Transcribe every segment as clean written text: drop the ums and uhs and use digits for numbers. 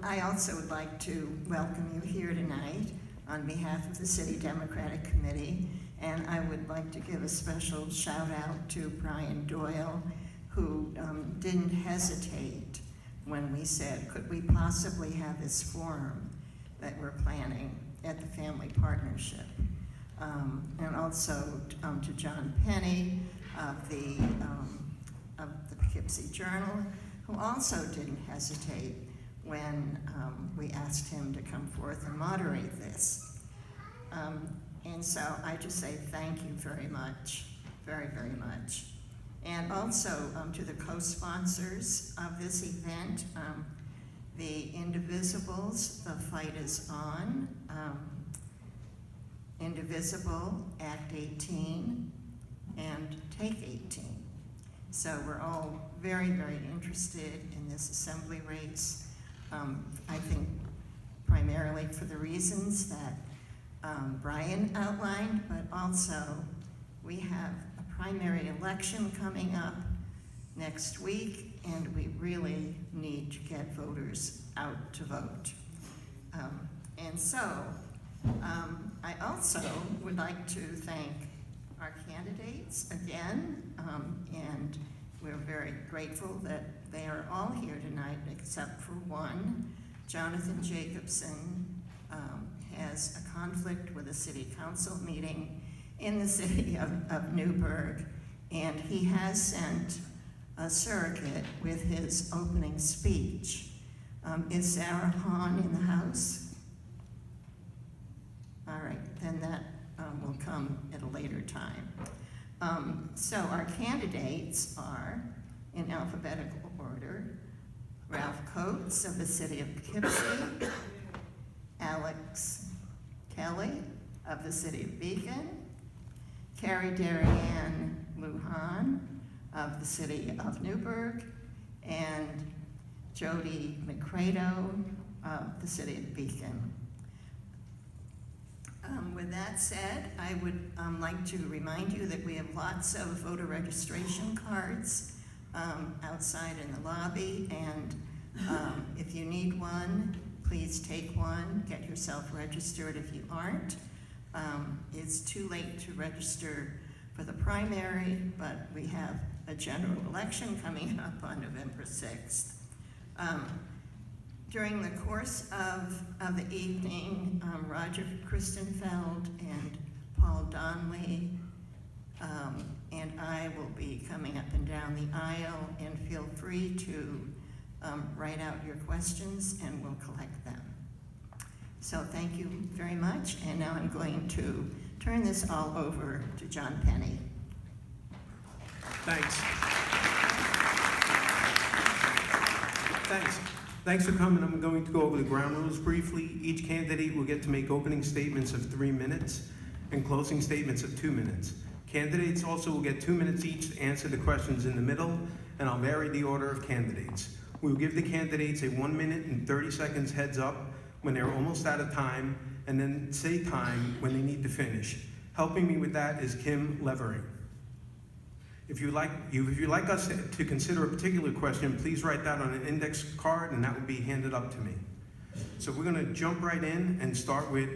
I also would like to welcome you here tonight on behalf of the City Democratic Committee, and I would like to give a special shout out to Brian Doyle, who didn't hesitate when we said, could we possibly have this forum that we're planning at the Family Partnership. And also to John Penny of the Poughkeepsie Journal, who also didn't hesitate when we asked him to come forth and moderate this. And so I just say thank you very much, very, very much. And also to the co-sponsors of this event, the Indivisibles, The Fight Is On, Indivisible, Act 18, and Take 18. So we're all very, very interested in this assembly race. I think primarily for the reasons that Brian outlined, but also we have a primary election coming up next week, and we really need to get voters out to vote. And so I also would like to thank our candidates again, and we're very grateful that they are all here tonight except for one. Jonathan Jacobson has a conflict with a city council meeting in the city of Newburgh, and he has sent a surrogate with his opening speech. Is Sarah Hahn in the house? All right, then that will come at a later time. So our candidates are, in alphabetical order, Ralph Coates of the city of Poughkeepsie, Alex Kelly of the city of Beacon, Kevindaryán Luján of the city of Newburgh, and Jodi McCredo of the city of Beacon. With that said, I would like to remind you that we have lots of voter registration cards outside in the lobby, and if you need one, please take one, get yourself registered if you aren't. It's too late to register for the primary, but we have a general election coming up on November 6th. During the course of the evening, Roger Christenfeld and Paul Donnelly and I will be coming up and down the aisle, and feel free to write out your questions and we'll collect them. So thank you very much, and now I'm going to turn this all over to John Penny. Thanks. Thanks. Thanks for coming. I'm going to go over the ground rules briefly. Each candidate will get to make opening statements of 3 minutes and closing statements of 2 minutes. Candidates also will get 2 minutes each to answer the questions in the middle, and I'll vary the order of candidates. We will give the candidates a 1 minute and 30 seconds heads up when they're almost out of time, and then say time when they need to finish. Helping me with that is Kim Levering. If you'd like us to consider a particular question, please write that on an index card, and that will be handed up to me. So we're gonna jump right in and start with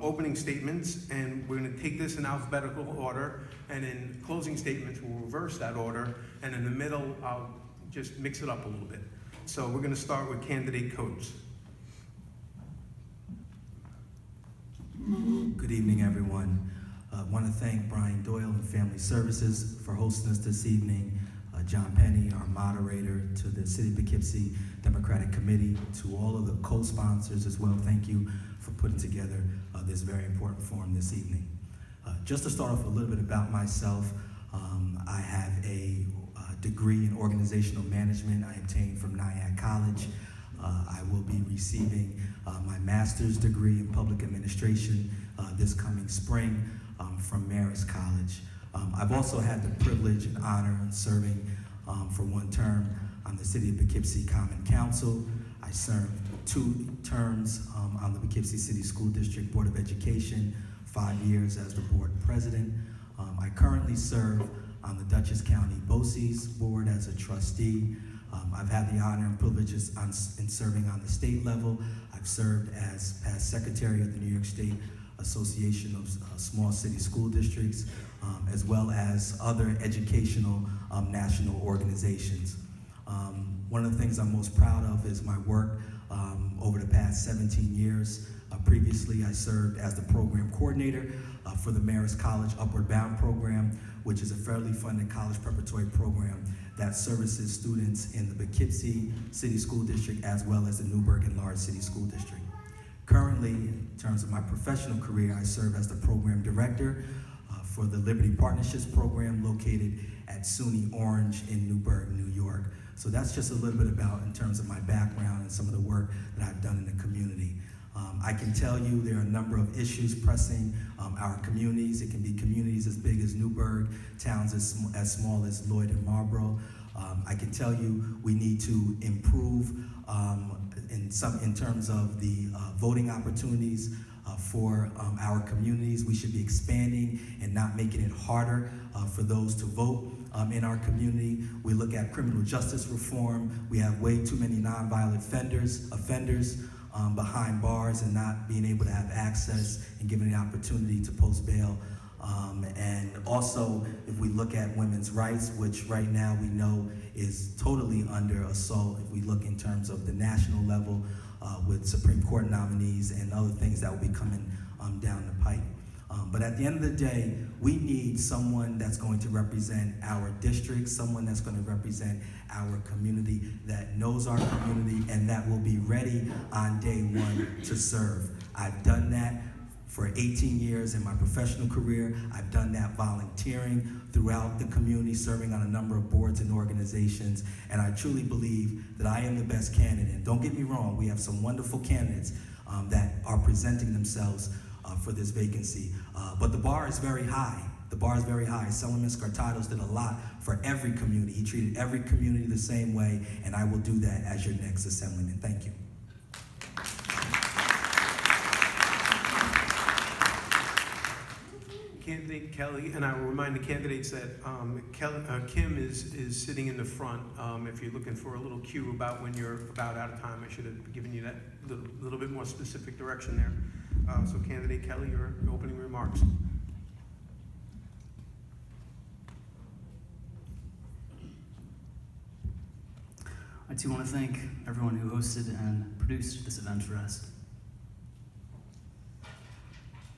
opening statements, and we're gonna take this in alphabetical order, and in closing statements, we'll reverse that order, and in the middle, I'll just mix it up a little bit. So we're gonna start with candidate Coates. Good evening, everyone. I want to thank Brian Doyle and Family Services for hosting us this evening, John Penny, our moderator, to the City of Poughkeepsie Democratic Committee, to all of the co-sponsors as well. Thank you for putting together this very important forum this evening. Just to start off a little bit about myself, I have a degree in organizational management I obtained from Nyack College. I will be receiving my master's degree in public administration this coming spring from Marist College. I've also had the privilege and honor of serving for 1 term on the City of Poughkeepsie Common Council. I served 2 terms on the Poughkeepsie City School District Board of Education, 5 years as the board president. I currently serve on the Dutchess County BOCES board as a trustee. I've had the honor and privileges in serving on the state level. I've served as past secretary of the New York State Association of Small City School Districts, as well as other educational national organizations. One of the things I'm most proud of is my work over the past 17 years. Previously, I served as the program coordinator for the Marist College Upward Bound program, which is a federally funded college preparatory program that services students in the Poughkeepsie City School District as well as the Newburgh and Large City School District. Currently, in terms of my professional career, I serve as the program director for the Liberty Partnerships program located at SUNY Orange in Newburgh, New York. So that's just a little bit about in terms of my background and some of the work that I've done in the community. I can tell you there are a number of issues pressing our communities. It can be communities as big as Newburgh, towns as small as Lloyd and Marlborough. I can tell you we need to improve in terms of the voting opportunities for our communities. We should be expanding and not making it harder for those to vote in our community. We look at criminal justice reform. We have way too many nonviolent offenders behind bars and not being able to have access and given the opportunity to post bail. And also, if we look at women's rights, which right now we know is totally under assault, if we look in terms of the national level with Supreme Court nominees and other things that will be coming down the pike. But at the end of the day, we need someone that's going to represent our district, someone that's going to represent our community, that knows our community, and that will be ready on day one to serve. I've done that for 18 years in my professional career. I've done that volunteering throughout the community, serving on a number of boards and organizations, and I truly believe that I am the best candidate. And don't get me wrong, we have some wonderful candidates that are presenting themselves for this vacancy. But the bar is very high. The bar is very high. Solomon Scartados did a lot for every community. He treated every community the same way, and I will do that as your next assemblyman. Thank you. Candidate Kelly, and I will remind the candidates that Kim is sitting in the front. If you're looking for a little cue about when you're about out of time, I should have given you that little bit more specific direction there. So Candidate Kelly, your opening remarks. I too want to thank everyone who hosted and produced this event for us.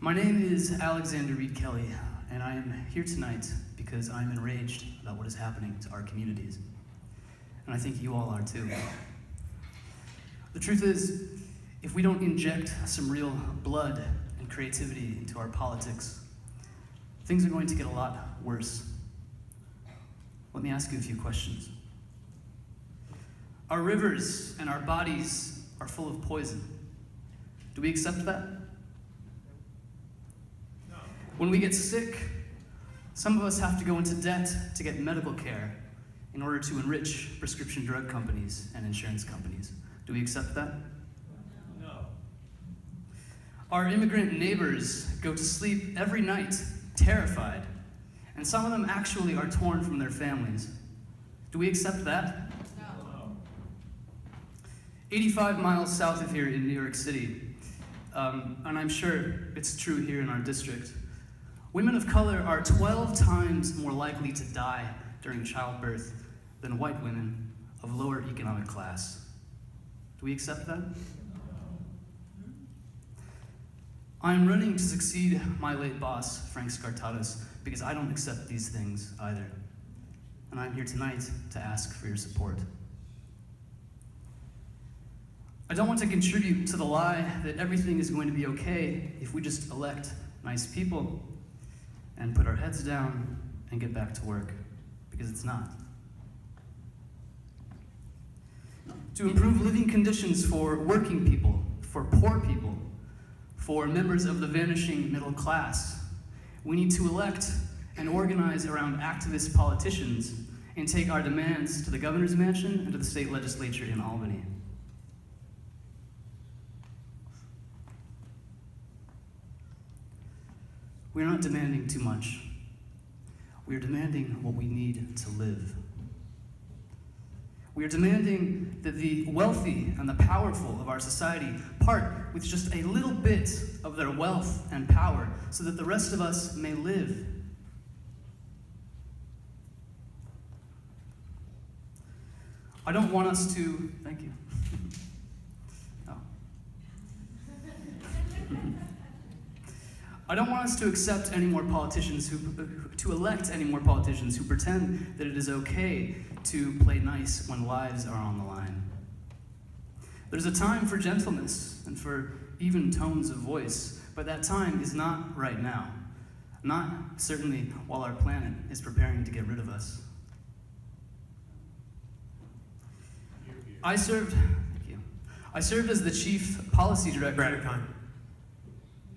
My name is Alexander Reed Kelly, and I am here tonight because I'm enraged about what is happening to our communities. And I think you all are too. The truth is, if we don't inject some real blood and creativity into our politics, things are going to get a lot worse. Let me ask you a few questions. Our rivers and our bodies are full of poison. Do we accept that? No. When we get sick, some of us have to go into debt to get medical care in order to enrich prescription drug companies and insurance companies. Do we accept that? No. Our immigrant neighbors go to sleep every night terrified, and some of them actually are torn from their families. Do we accept that? 85 miles south of here in New York City, and I'm sure it's true here in our district, women of color are 12 times more likely to die during childbirth than white women of lower economic class. Do we accept that? I'm running to succeed my late boss, Frank Scartados, because I don't accept these things either. And I'm here tonight to ask for your support. I don't want to contribute to the lie that everything is going to be okay if we just elect nice people and put our heads down and get back to work, because it's not. To improve living conditions for working people, for poor people, for members of the vanishing middle class, we need to elect and organize around activist politicians and take our demands to the governor's mansion and to the state legislature in Albany. We are not demanding too much. We are demanding what we need to live. We are demanding that the wealthy and the powerful of our society part with just a little bit of their wealth and power so that the rest of us may live. I don't want us to, thank you. Oh. I don't want us to accept any more politicians to elect any more politicians who pretend that it is okay to play nice when lives are on the line. There's a time for gentleness and for even tones of voice, but that time is not right now. Not certainly while our planet is preparing to get rid of us. I served as the chief policy director. We're out of time.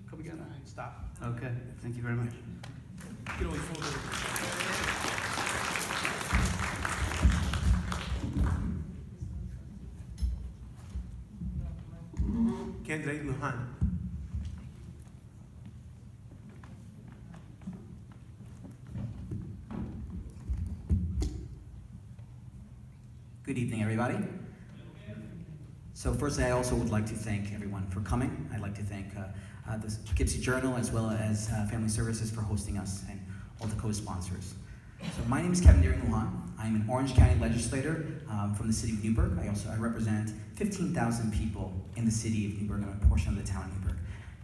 Come again? Stop. Okay, thank you very much. You can always fold it. Candidate Luján. Good evening, everybody. So firstly, I also would like to thank everyone for coming. I'd like to thank the Poughkeepsie Journal as well as Family Services for hosting us and all the co-sponsors. So my name is Kevindaryán Luján. I'm an Orange County legislator from the city of Newburgh. I represent 15,000 people in the city of Newburgh and a portion of the town of Newburgh.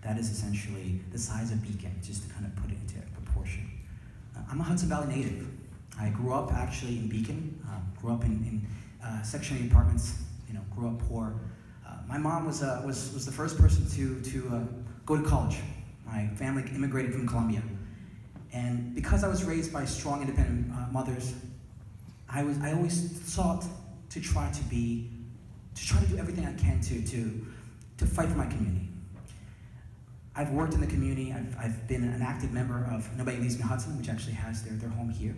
That is essentially the size of Beacon, just to kind of put it into proportion. I'm a Hudson Valley native. I grew up actually in Beacon, grew up in Section 8 apartments, grew up poor. My mom was the first person to go to college. My family immigrated from Colombia. And because I was raised by strong, independent mothers, I always sought to try to do everything I can to fight for my community. I've worked in the community. I've been an active member of Nobody Leaves Me Hudson, which actually has their home here.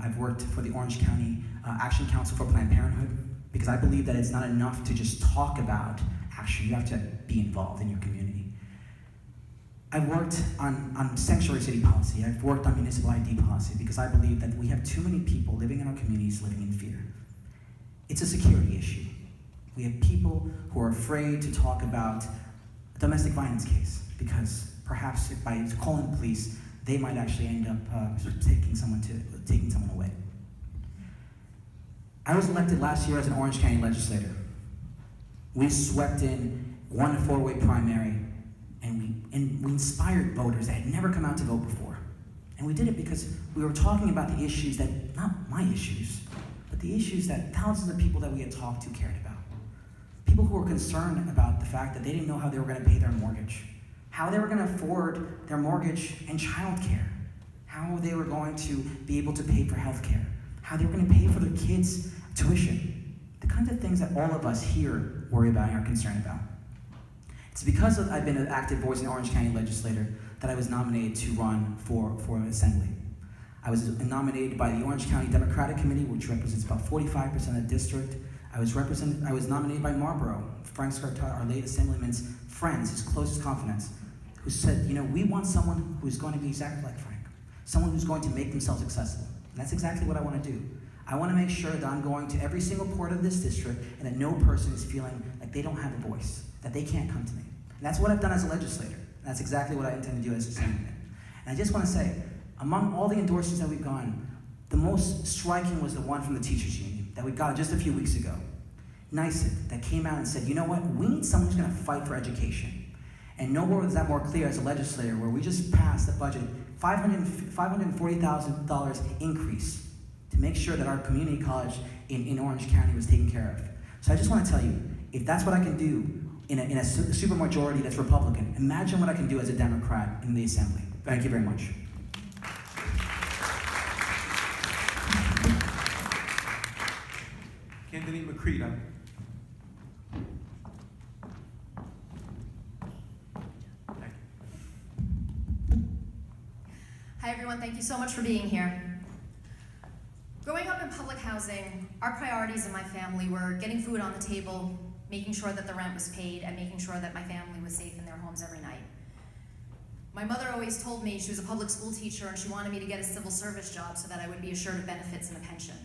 I've worked for the Orange County Action Council for Planned Parenthood, because I believe that it's not enough to just talk about action. You have to be involved in your community. I've worked on sanctuary city policy. I've worked on municipal ID policy because I believe that we have too many people living in our communities living in fear. It's a security issue. We have people who are afraid to talk about a domestic violence case because perhaps by calling the police, they might actually end up taking someone away. I was elected last year as an Orange County legislator. We swept in 1 4-way primary, and we inspired voters that had never come out to vote before. And we did it because we were talking about the issues that, not my issues, but the issues that thousands of people that we had talked to cared about. People who were concerned about the fact that they didn't know how they were going to pay their mortgage, how they were going to afford their mortgage and childcare, how they were going to be able to pay for health care, how they were going to pay for their kids' tuition, the kinds of things that all of us here worry about and are concerned about. It's because I've been an active voice in the Orange County legislator that I was nominated to run for Assembly. I was nominated by the Orange County Democratic Committee, which represents about 45% of the district. I was nominated by Marlboro, Frank Scarta, our late Assemblyman's friends, his closest confidants, who said, we want someone who's going to be exactly like Frank, someone who's going to make themselves accessible. And that's exactly what I want to do. I want to make sure that I'm going to every single part of this district and that no person is feeling like they don't have a voice, that they can't come to me. And that's what I've done as a legislator. And that's exactly what I intend to do as a Assemblyman. And I just want to say, among all the endorsements that we've gotten, the most striking was the one from the teachers union that we got just a few weeks ago. NYSET, that came out and said, you know what, we need someone who's going to fight for education. And nowhere was that more clear as a legislator, where we just passed a budget, $540,000 increase to make sure that our community college in Orange County was taken care of. So I just want to tell you, if that's what I can do in a supermajority that's Republican, imagine what I can do as a Democrat in the Assembly. Thank you very much. Candidate McCredo. Hi everyone, thank you so much for being here. Growing up in public housing, our priorities in my family were getting food on the table, making sure that the rent was paid, and making sure that my family was safe in their homes every night. My mother always told me she was a public school teacher and she wanted me to get a civil service job so that I would be assured of benefits and a pension.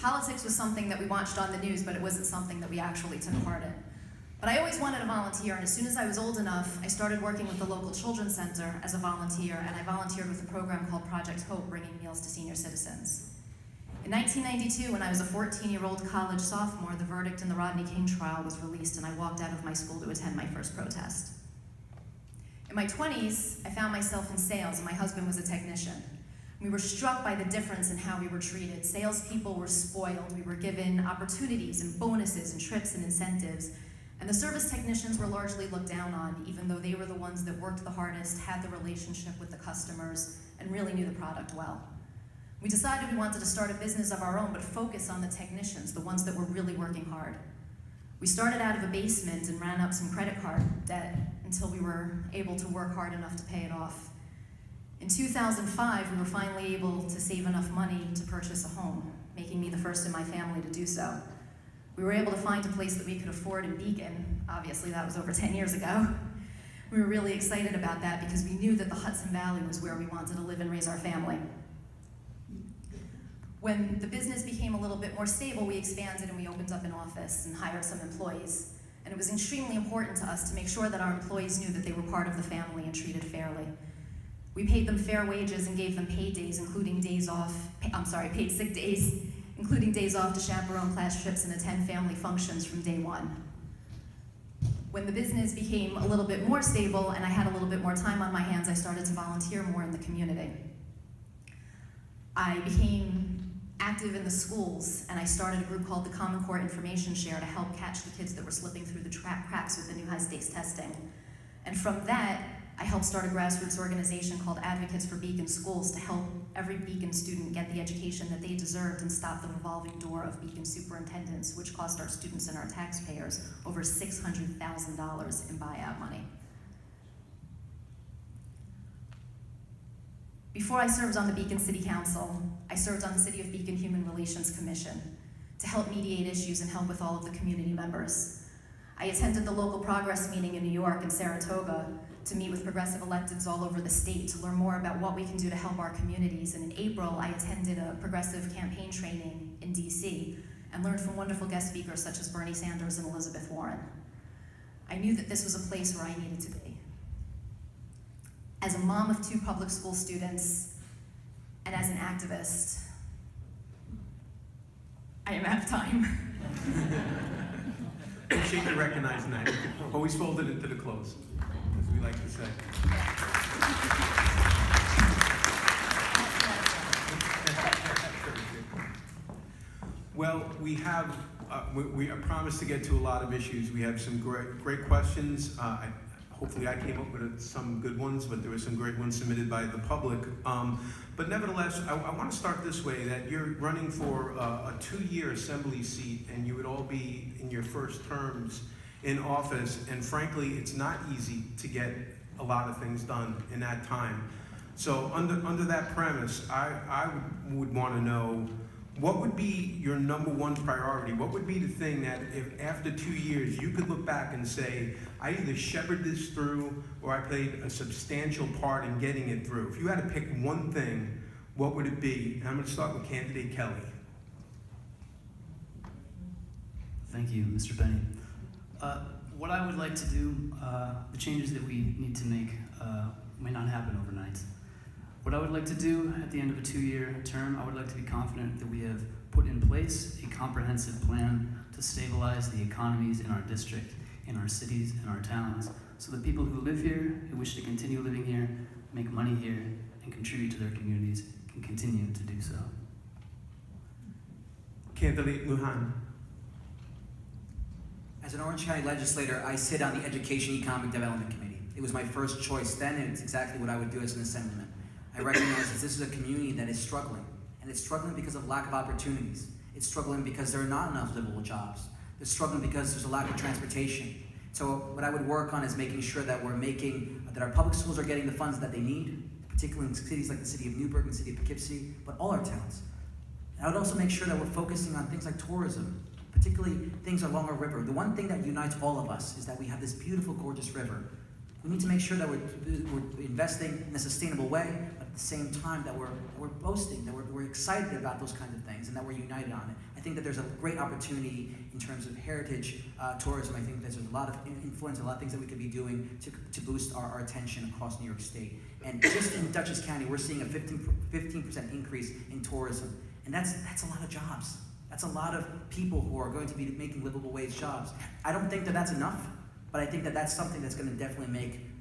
Politics was something that we watched on the news, but it wasn't something that we actually took part in. But I always wanted to volunteer, and as soon as I was old enough, I started working with the local children's center as a volunteer, and I volunteered with a program called Project Hope, bringing meals to senior citizens. In 1992, when I was a 14-year-old college sophomore, the verdict in the Rodney King trial was released, and I walked out of my school to attend my first protest. In my 20s, I found myself in sales, and my husband was a technician. We were struck by the difference in how we were treated. Salespeople were spoiled. We were given opportunities and bonuses and trips and incentives. And the service technicians were largely looked down on, even though they were the ones that worked the hardest, had the relationship with the customers, and really knew the product well. We decided we wanted to start a business of our own, but focus on the technicians, the ones that were really working hard. We started out of a basement and ran up some credit card debt until we were able to work hard enough to pay it off. In 2005, we were finally able to save enough money to purchase a home, making me the first in my family to do so. We were able to find a place that we could afford in Beacon. Obviously, that was over 10 years ago. We were really excited about that because we knew that the Hudson Valley was where we wanted to live and raise our family. When the business became a little bit more stable, we expanded and we opened up an office and hired some employees. And it was extremely important to us to make sure that our employees knew that they were part of the family and treated fairly. We paid them fair wages and gave them paid days, including paid sick days, including days off to chaperone class trips and attend family functions from day one. When the business became a little bit more stable and I had a little bit more time on my hands, I started to volunteer more in the community. I became active in the schools, and I started a group called the Common Core Information Share to help catch the kids that were slipping through the cracks with the new high-stakes testing. And from that, I helped start a grassroots organization called Advocates for Beacon Schools to help every Beacon student get the education that they deserved and stop the revolving door of Beacon superintendents, which cost our students and our taxpayers over $600,000 in buyout money. Before I served on the Beacon City Council, I served on the City of Beacon Human Relations Commission to help mediate issues and help with all of the community members. I attended the local progress meeting in New York and Saratoga to meet with progressive electeds all over the state to learn more about what we can do to help our communities. And in April, I attended a progressive campaign training in DC and learned from wonderful guest speakers such as Bernie Sanders and Elizabeth Warren. I knew that this was a place where I needed to be. As a mom of 2 public school students and as an activist, I am out of time. Appreciate you recognizing that. Always fold it into the close, as we like to say. Well, we have, we promised to get to a lot of issues. We have some great questions. Hopefully I came up with some good ones, but there were some great ones submitted by the public. But nevertheless, I want to start this way, that you're running for a 2-year assembly seat, and you would all be in your first terms in office, and frankly, it's not easy to get a lot of things done in that time. So under that premise, I would want to know, what would be your #1 priority? What would be the thing that if after 2 years you could look back and say, I either shepherded this through or I played a substantial part in getting it through? If you had to pick one thing, what would it be? And I'm going to start with candidate Kelly. Thank you, Mr. Benny. What I would like to do, the changes that we need to make may not happen overnight. What I would like to do at the end of a 2-year term, I would like to be confident that we have put in place a comprehensive plan to stabilize the economies in our district, in our cities, and our towns, so that people who live here, who wish to continue living here, make money here, and contribute to their communities can continue to do so. Candidate Luján. As an Orange County legislator, I sit on the Education Economic Development Committee. It was my first choice then, and it's exactly what I would do as an assemblyman. I recognize that this is a community that is struggling, and it's struggling because of lack of opportunities. It's struggling because there are not enough livable jobs. It's struggling because there's a lack of transportation. So what I would work on is making sure that that our public schools are getting the funds that they need, particularly in cities like the city of Newburgh and the city of Poughkeepsie, but all our towns. And I would also make sure that we're focusing on things like tourism, particularly things along our river. The one thing that unites all of us is that we have this beautiful, gorgeous river. We need to make sure that we're investing in a sustainable way, but at the same time that we're boasting, that we're excited about those kinds of things, and that we're united on it. I think that there's a great opportunity in terms of heritage tourism. I think there's a lot of influence, a lot of things that we could be doing to boost our attention across New York State. And just in Dutchess County, we're seeing a 15% increase in tourism. And that's a lot of jobs. That's a lot of people who are going to be making livable wage jobs. I don't think that that's enough, but I think that that's something that's going to definitely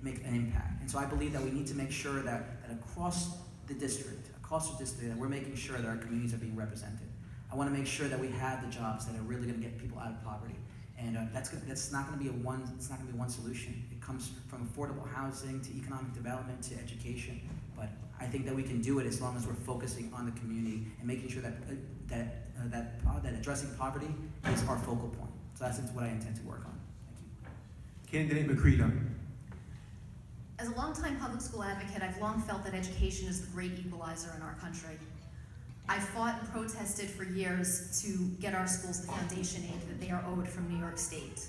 make an impact. And so I believe that we need to make sure that across the district, that we're making sure that our communities are being represented. I want to make sure that we have the jobs that are really going to get people out of poverty. And that's not going to be one solution. It comes from affordable housing to economic development to education. But I think that we can do it as long as we're focusing on the community and making sure that addressing poverty is our focal point. So that's what I intend to work on. Thank you. Candidate McCredo. As a longtime public school advocate, I've long felt that education is the great equalizer in our country. I fought and protested for years to get our schools the foundation aid that they are owed from New York State.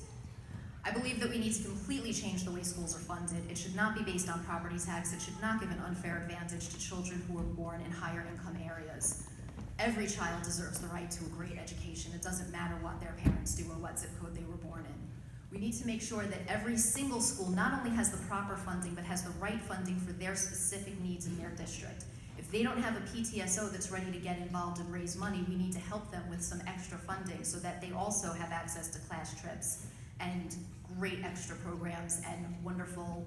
I believe that we need to completely change the way schools are funded. It should not be based on property tax. It should not give an unfair advantage to children who are born in higher income areas. Every child deserves the right to a great education. It doesn't matter what their parents do or what zip code they were born in. We need to make sure that every single school not only has the proper funding, but has the right funding for their specific needs in their district. If they don't have a PTSO that's ready to get involved and raise money, we need to help them with some extra funding so that they also have access to class trips and great extra programs and wonderful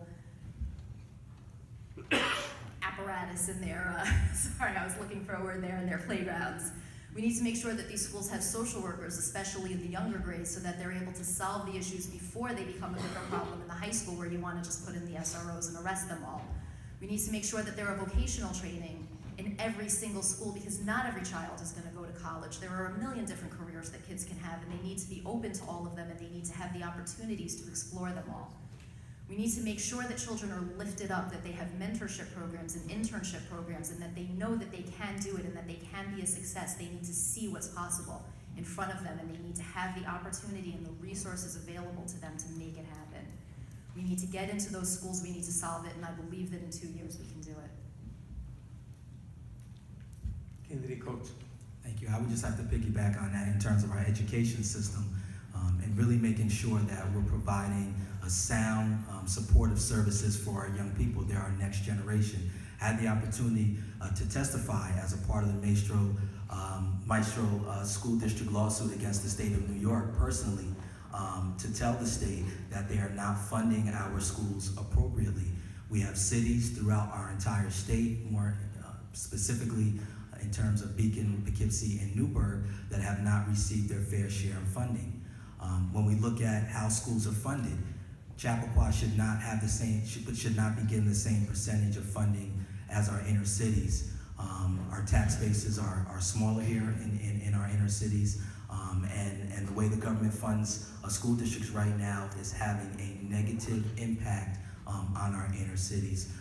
apparatus in their, sorry, I was looking for a word there, in their playgrounds. We need to make sure that these schools have social workers, especially in the younger grades, so that they're able to solve the issues before they become a bigger problem in the high school where you want to just put in the SROs and arrest them all. We need to make sure that there are vocational training in every single school, because not every child is going to go to college. There are a million different careers that kids can have, and they need to be open to all of them, and they need to have the opportunities to explore them all. We need to make sure that children are lifted up, that they have mentorship programs and internship programs, and that they know that they can do it and that they can be a success. They need to see what's possible in front of them, and they need to have the opportunity and the resources available to them to make it happen. We need to get into those schools, we need to solve it, and I believe that in 2 years we can do it. Candidate Coates. Thank you. I would just have to piggyback on that in terms of our education system and really making sure that we're providing a sound, supportive services for our young people. They're our next generation. I had the opportunity to testify as a part of the Maestro School District lawsuit against the state of New York personally, to tell the state that they are not funding our schools appropriately. We have cities throughout our entire state, more specifically in terms of Beacon, Poughkeepsie, and Newburgh, that have not received their fair share of funding. When we look at how schools are funded, Chappaqua should not have the same, should not be getting the same percentage of funding as our inner cities. Our tax bases are smaller here in our inner cities, and the way the government funds school districts right now is having a negative impact on our inner cities.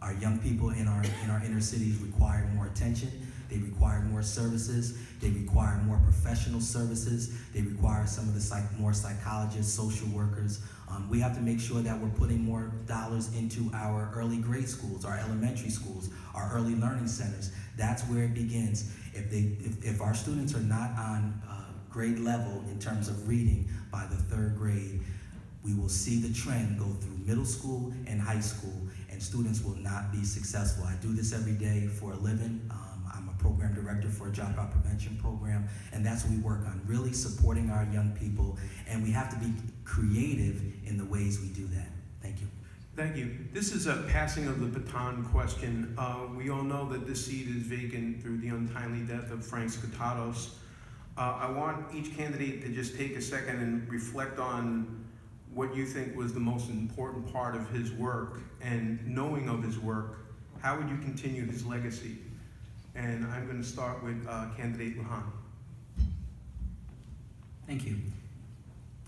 Our young people in our inner cities require more attention. They require more services. They require more professional services. They require some of the more psychologists, social workers. We have to make sure that we're putting more dollars into our early grade schools, our elementary schools, our early learning centers. That's where it begins. If our students are not on grade level in terms of reading by the 3rd grade, we will see the trend go through middle school and high school, and students will not be successful. I do this every day for a living. I'm a program director for a dropout prevention program, and that's what we work on, really supporting our young people, and we have to be creative in the ways we do that. Thank you. Thank you. This is a passing of the baton question. We all know that this seat is vacant through the untimely death of Frank Scatatos. I want each candidate to just take a second and reflect on what you think was the most important part of his work, and knowing of his work, how would you continue his legacy? And I'm going to start with candidate Luján. Thank you.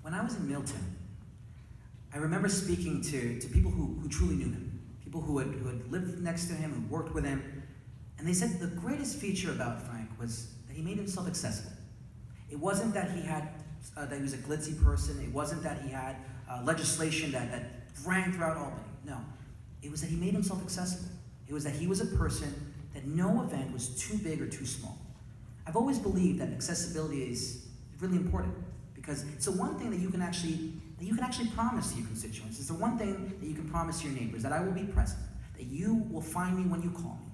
When I was in Milton, I remember speaking to people who truly knew him, people who had lived next to him, who worked with him, and they said the greatest feature about Frank was that he made himself accessible. It wasn't that he was a glitzy person. It wasn't that he had legislation that rang throughout Albany. No. It was that he made himself accessible. It was that he was a person that no event was too big or too small. I've always believed that accessibility is really important because it's the one thing that you can actually promise to your constituents. It's the one thing that you can promise your neighbors, that I will be present, that you will find me when you call me.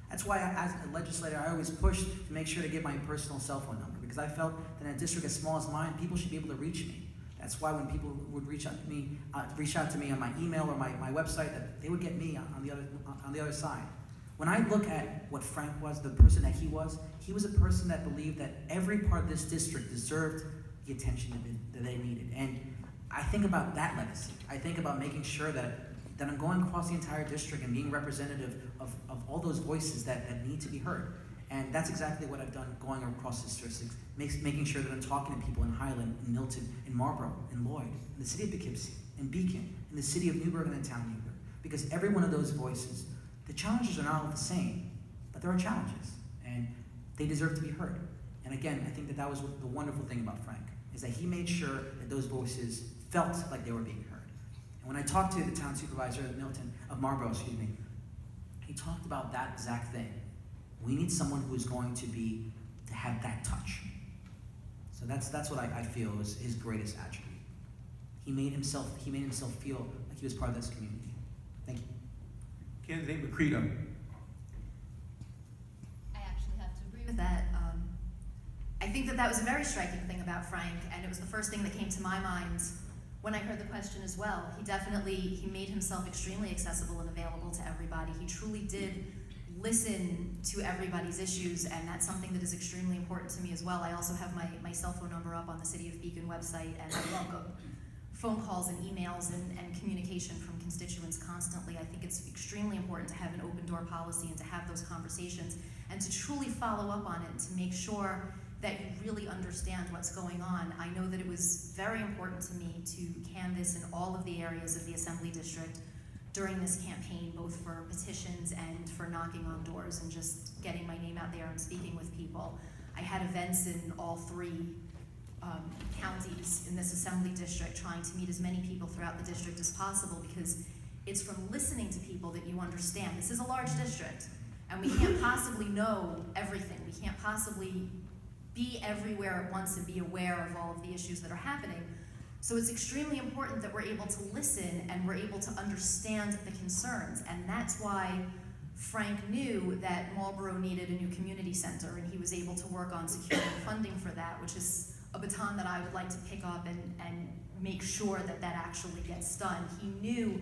That's why, as a legislator, I always pushed to make sure to get my personal cell phone number because I felt that in a district as small as mine, people should be able to reach me. That's why when people would reach out to me on my email or my website, that they would get me on the other side. When I look at what Frank was, the person that he was a person that believed that every part of this district deserved the attention that they needed. And I think about that legacy. I think about making sure that I'm going across the entire district and being representative of all those voices that need to be heard. And that's exactly what I've done going across this district, making sure that I'm talking to people in Highland, in Milton, in Marlborough, in Lloyd, in the city of Poughkeepsie, in Beacon, in the city of Newburgh and the town of Newburgh. Because every one of those voices, the challenges are not all the same, but there are challenges, and they deserve to be heard. And again, I think that was the wonderful thing about Frank, is that he made sure that those voices felt like they were being heard. And when I talked to the town supervisor of Marlborough, he talked about that exact thing. We need someone who is going to have that touch. So that's what I feel is his greatest attribute. He made himself feel like he was part of this community. Thank you. Candidate McCredo. I actually have to agree with that. I think that was a very striking thing about Frank, and it was the first thing that came to my mind when I heard the question as well. He made himself extremely accessible and available to everybody. He truly did listen to everybody's issues, and that's something that is extremely important to me as well. I also have my cell phone number up on the City of Beacon website, and I welcome phone calls and emails and communication from constituents constantly. I think it's extremely important to have an open door policy and to have those conversations and to truly follow up on it and to make sure that you really understand what's going on. I know that it was very important to me to canvass in all of the areas of the Assembly District during this campaign, both for petitions and for knocking on doors and just getting my name out there and speaking with people. I had events in all three counties in this Assembly District, trying to meet as many people throughout the district as possible, because it's from listening to people that you understand. This is a large district, and we can't possibly know everything. We can't possibly be everywhere at once and be aware of all of the issues that are happening. So it's extremely important that we're able to listen and we're able to understand the concerns. And that's why Frank knew that Marlborough needed a new community center, and he was able to work on securing funding for that, which is a baton that I would like to pick up and make sure that actually gets done. He knew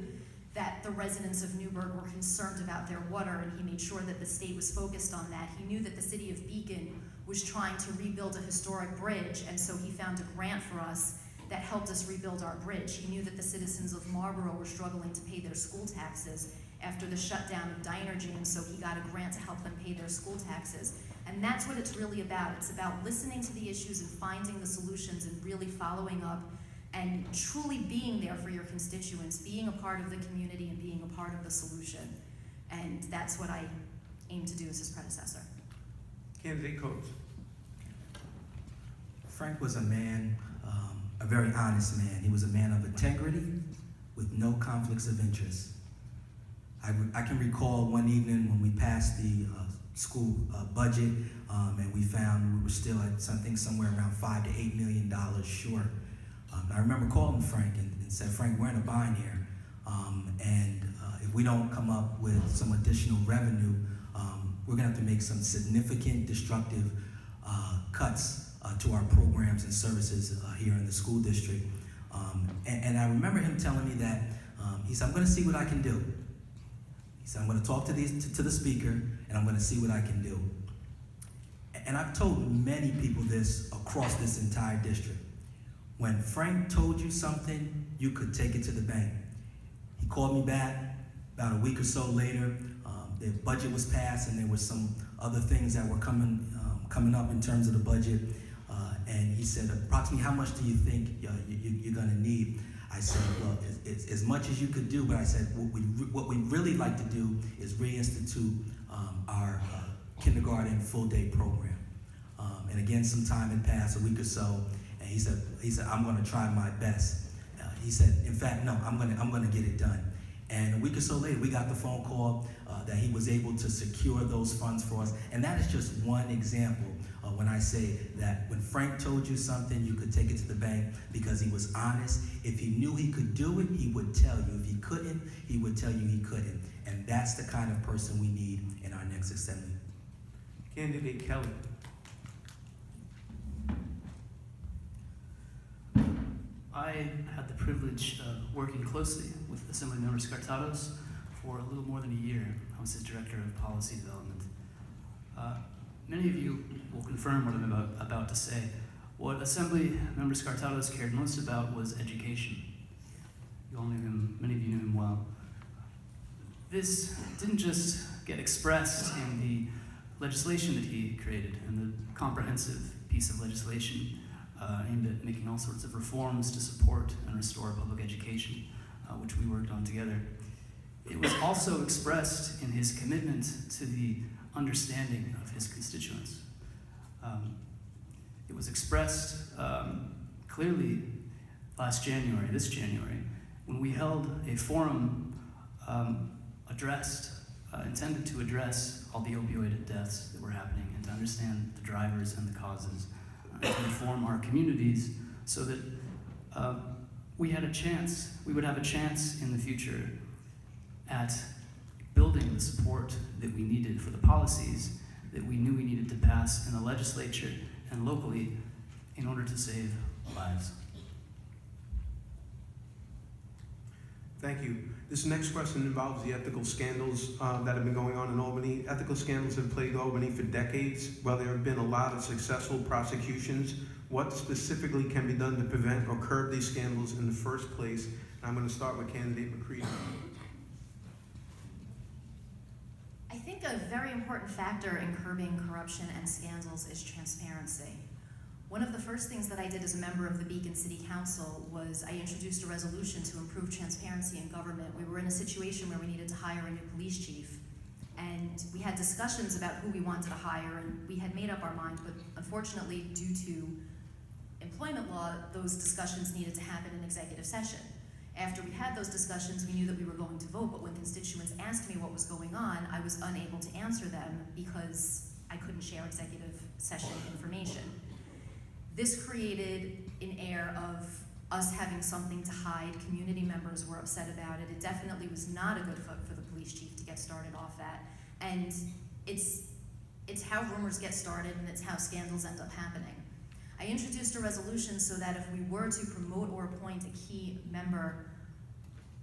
that the residents of Newburgh were concerned about their water, and he made sure that the state was focused on that. He knew that the city of Beacon was trying to rebuild a historic bridge, and so he found a grant for us that helped us rebuild our bridge. He knew that the citizens of Marlborough were struggling to pay their school taxes after the shutdown of Dinergy, and so he got a grant to help them pay their school taxes. And that's what it's really about. It's about listening to the issues and finding the solutions and really following up and truly being there for your constituents, being a part of the community and being a part of the solution. And that's what I aim to do as his predecessor. Candidate Coates. Frank was a man, a very honest man. He was a man of integrity with no conflicts of interest. I can recall one evening when we passed the school budget, and we found we were still at something somewhere around $5 to $8 million short. I remember calling Frank and said, Frank, we're in a bind here, and if we don't come up with some additional revenue, we're gonna have to make some significant destructive cuts to our programs and services here in the school district. And I remember him telling me that, he said, I'm gonna see what I can do. He said, I'm gonna talk to the speaker, and I'm gonna see what I can do. And I've told many people this across this entire district. When Frank told you something, you could take it to the bank. He called me back about a week or so later. The budget was passed, and there were some other things that were coming up in terms of the budget. And he said, approximately how much do you think you're gonna need? I said, well, it's as much as you could do, but I said, what we really like to do is reinstitute our kindergarten full day program. And again, some time had passed, a week or so, and he said, I'm gonna try my best. he said, in fact, no, I'm gonna get it done. And a week or so later, we got the phone call that he was able to secure those funds for us. And that is just one example when I say that when Frank told you something, you could take it to the bank because he was honest. If he knew he could do it, he would tell you. If he couldn't, he would tell you he couldn't. And that's the kind of person we need in our next assembly. Candidate Kelly. I had the privilege of working closely with Assemblymember Skartatos for a little more than a year. I was his Director of Policy Development. Many of you will confirm what I'm about to say. What Assemblymember Skartatos cared most about was education. You all knew him, many of you knew him well. This didn't just get expressed in the legislation that he created, and the comprehensive piece of legislation aimed at making all sorts of reforms to support and restore public education, which we worked on together. It was also expressed in his commitment to the understanding of his constituents. It was expressed clearly this January, when we held a forum intended to address all the opioid deaths that were happening and to understand the drivers and the causes, to inform our communities so that we would have a chance in the future at building the support that we needed for the policies that we knew we needed to pass in the legislature and locally in order to save lives. Thank you. This next question involves the ethical scandals that have been going on in Albany. Ethical scandals have plagued Albany for decades. While there have been a lot of successful prosecutions, what specifically can be done to prevent or curb these scandals in the first place? And I'm going to start with candidate McCredo. I think a very important factor in curbing corruption and scandals is transparency. One of the first things that I did as a member of the Beacon City Council was I introduced a resolution to improve transparency in government. We were in a situation where we needed to hire a new police chief, and we had discussions about who we wanted to hire, and we had made up our mind, but unfortunately, due to employment law, those discussions needed to happen in executive session. After we had those discussions, we knew that we were going to vote, but when constituents asked me what was going on, I was unable to answer them because I couldn't share executive session information. This created an air of us having something to hide. Community members were upset about it. It definitely was not a good foot for the police chief to get started off at. And it's how rumors get started, and it's how scandals end up happening. I introduced a resolution so that if we were to promote or appoint a key member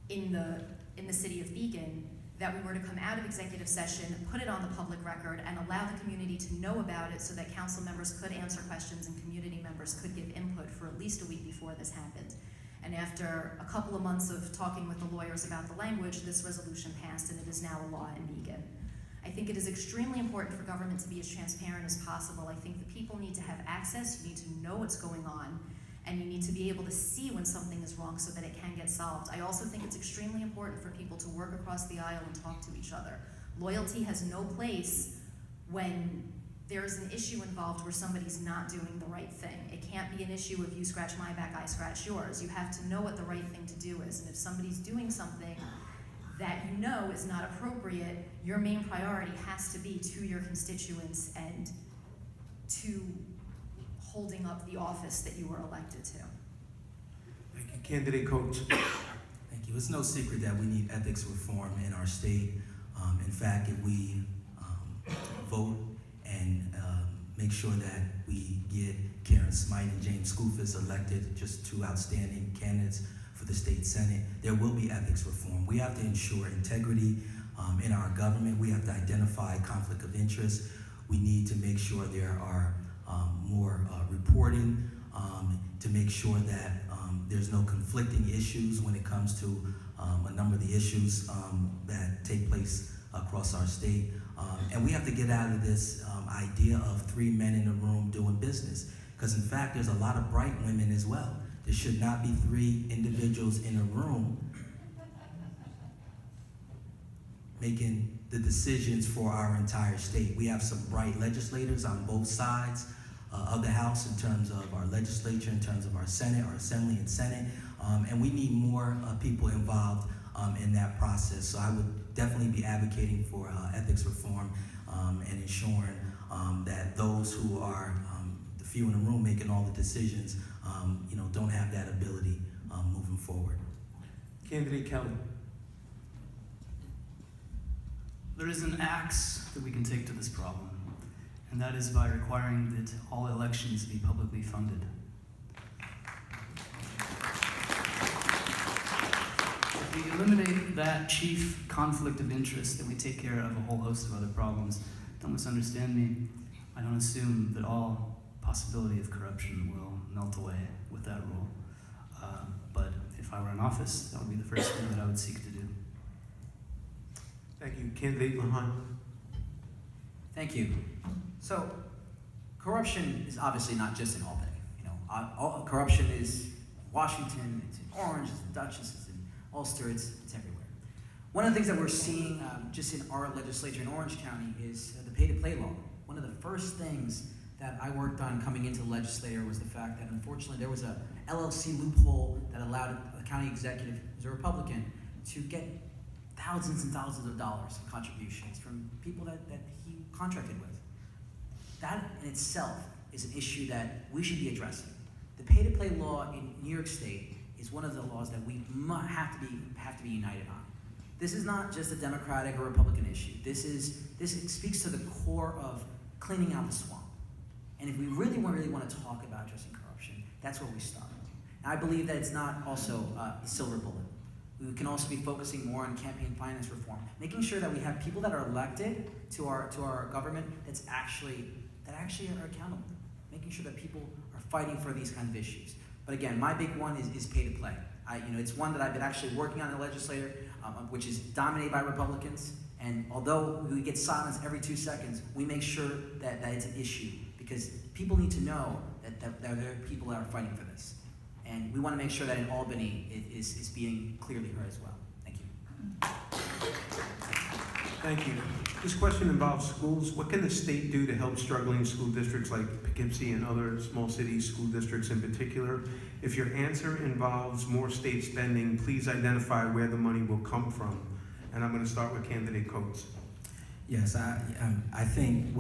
in the city of Beacon, that we were to come out of executive session, put it on the public record, and allow the community to know about it so that council members could answer questions and community members could give input for at least a week before this happened. And after a couple of months of talking with the lawyers about the language, this resolution passed and it is now a law in Beacon. I think it is extremely important for government to be as transparent as possible. I think the people need to have access, you need to know what's going on, and you need to be able to see when something is wrong so that it can get solved. I also think it's extremely important for people to work across the aisle and talk to each other. Loyalty has no place when there is an issue involved where somebody's not doing the right thing. It can't be an issue of you scratch my back, I scratch yours. You have to know what the right thing to do is, and if somebody's doing something that you know is not appropriate, your main priority has to be to your constituents and to holding up the office that you were elected to. Thank you. Candidate Coates. Thank you. It's no secret that we need ethics reform in our state. In fact, if we vote and make sure that we get Karen Smythe and James Skoufis elected, just two outstanding candidates for the state senate, there will be ethics reform. We have to ensure integrity in our government. We have to identify conflict of interest. We need to make sure there are more reporting to make sure that there's no conflicting issues when it comes to a number of the issues that take place across our state. And we have to get out of this idea of three men in a room doing business. Because in fact, there's a lot of bright women as well. There should not be three individuals in a room making the decisions for our entire state. We have some bright legislators on both sides of the House in terms of our legislature, in terms of our Senate, our Assembly and Senate. and we need more people involved in that process. So I would definitely be advocating for ethics reform and ensuring that those who are the few in the room making all the decisions, don't have that ability moving forward. Candidate Kelly. There is an axe that we can take to this problem, and that is by requiring that all elections be publicly funded. If we eliminate that chief conflict of interest, then we take care of a whole host of other problems. Don't misunderstand me. I don't assume that all possibility of corruption will melt away with that rule. But if I were in office, that would be the first thing that I would seek to do. Thank you. Candidate Luján. Thank you. So, corruption is obviously not just in Albany. Corruption is in Washington, it's in Orange, it's in Dutchess, it's in Ulster, it's everywhere. One of the things that we're seeing just in our legislature in Orange County is the pay-to-play law. One of the first things that I worked on coming into the legislature was the fact that unfortunately there was a LLC loophole that allowed a county executive, who's a Republican, to get thousands and thousands of dollars in contributions from people that he contracted with. That in itself is an issue that we should be addressing. The pay-to-play law in New York State is one of the laws that we have to be united on. This is not just a Democratic or Republican issue. This speaks to the core of cleaning out the swamp. And if we really want to talk about addressing corruption, that's where we start. And I believe that it's not also the silver bullet. We can also be focusing more on campaign finance reform, making sure that we have people that are elected to our government that actually are accountable, making sure that people are fighting for these kinds of issues. But again, my big one is pay to play. It's one that I've been actually working on in the legislature, which is dominated by Republicans. And although we get silence every 2 seconds, we make sure that it's an issue, because people need to know that there are people that are fighting for this. And we want to make sure that in Albany it is being clearly heard as well. Thank you. Thank you. This question involves schools. What can the state do to help struggling school districts like Poughkeepsie and other small city school districts in particular? If your answer involves more state spending, please identify where the money will come from. And I'm going to start with Candidate Coates. Yes, I think,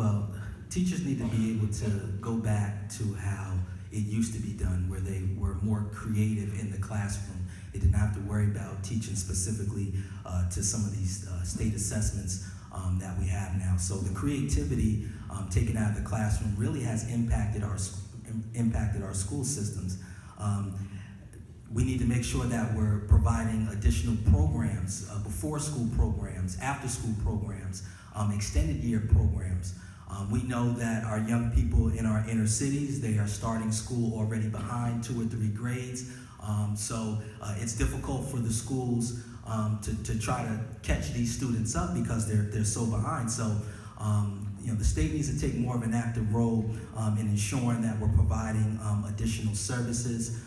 teachers need to be able to go back to how it used to be done, where they were more creative in the classroom. They didn't have to worry about teaching specifically to some of these state assessments that we have now. So the creativity taken out of the classroom really has impacted our school systems. We need to make sure that we're providing additional programs, before school programs, after school programs, extended year programs. We know that our young people in our inner cities, they are starting school already behind 2 or 3 grades. So it's difficult for the schools to try to catch these students up because they're so behind. So the state needs to take more of an active role in ensuring that we're providing additional services.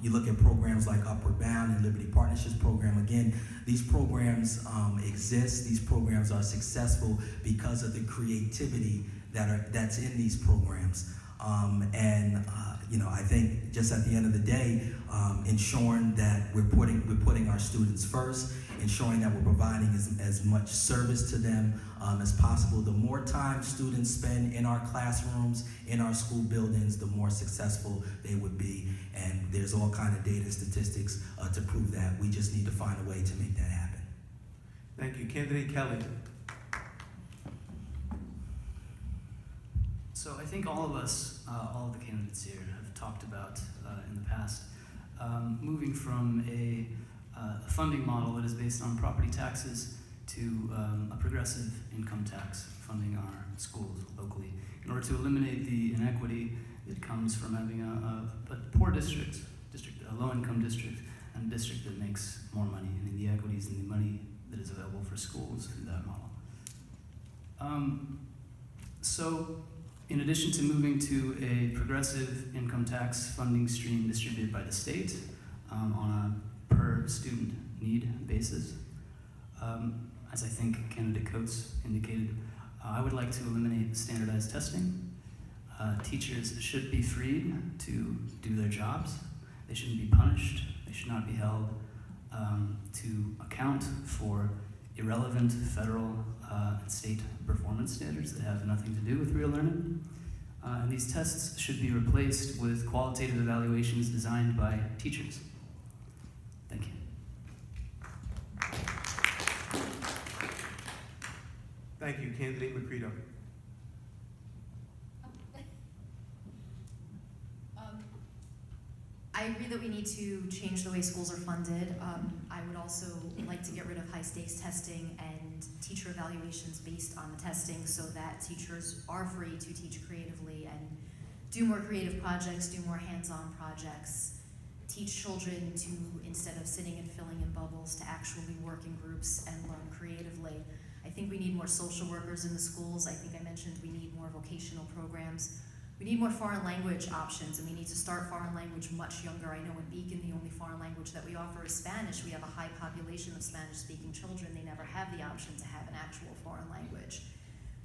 You look at programs like Upward Bound and Liberty Partnerships Program. Again, these programs exist. These programs are successful because of the creativity that's in these programs. I think just at the end of the day, ensuring that we're putting our students first, ensuring that we're providing as much service to them as possible. The more time students spend in our classrooms, in our school buildings, the more successful they would be. And there's all kind of data and statistics to prove that. We just need to find a way to make that happen. Thank you. Candidate Kelly. So I think all of us, all of the candidates here, have talked about in the past moving from a funding model that is based on property taxes to a progressive income tax funding our schools locally, in order to eliminate the inequity that comes from having a poor district, a low-income district, and a district that makes more money, and the equities and the money that is available for schools through that model. So, in addition to moving to a progressive income tax funding stream distributed by the state on a per student need basis, as I think Candidate Coates indicated, I would like to eliminate standardized testing. Teachers should be freed to do their jobs. They shouldn't be punished. They should not be held to account for irrelevant federal and state performance standards that have nothing to do with real learning. And these tests should be replaced with qualitative evaluations designed by teachers. Thank you. Thank you, Candidate McCredo. I agree that we need to change the way schools are funded. I would also like to get rid of high-stakes testing and teacher evaluations based on the testing so that teachers are free to teach creatively and do more creative projects, do more hands-on projects, teach children to, instead of sitting and filling in bubbles, to actually work in groups and learn creatively. I think we need more social workers in the schools. I think I mentioned we need more vocational programs. We need more foreign language options, and we need to start foreign language much younger. I know in Beacon, the only foreign language that we offer is Spanish. We have a high population of Spanish-speaking children. They never have the option to have an actual foreign language.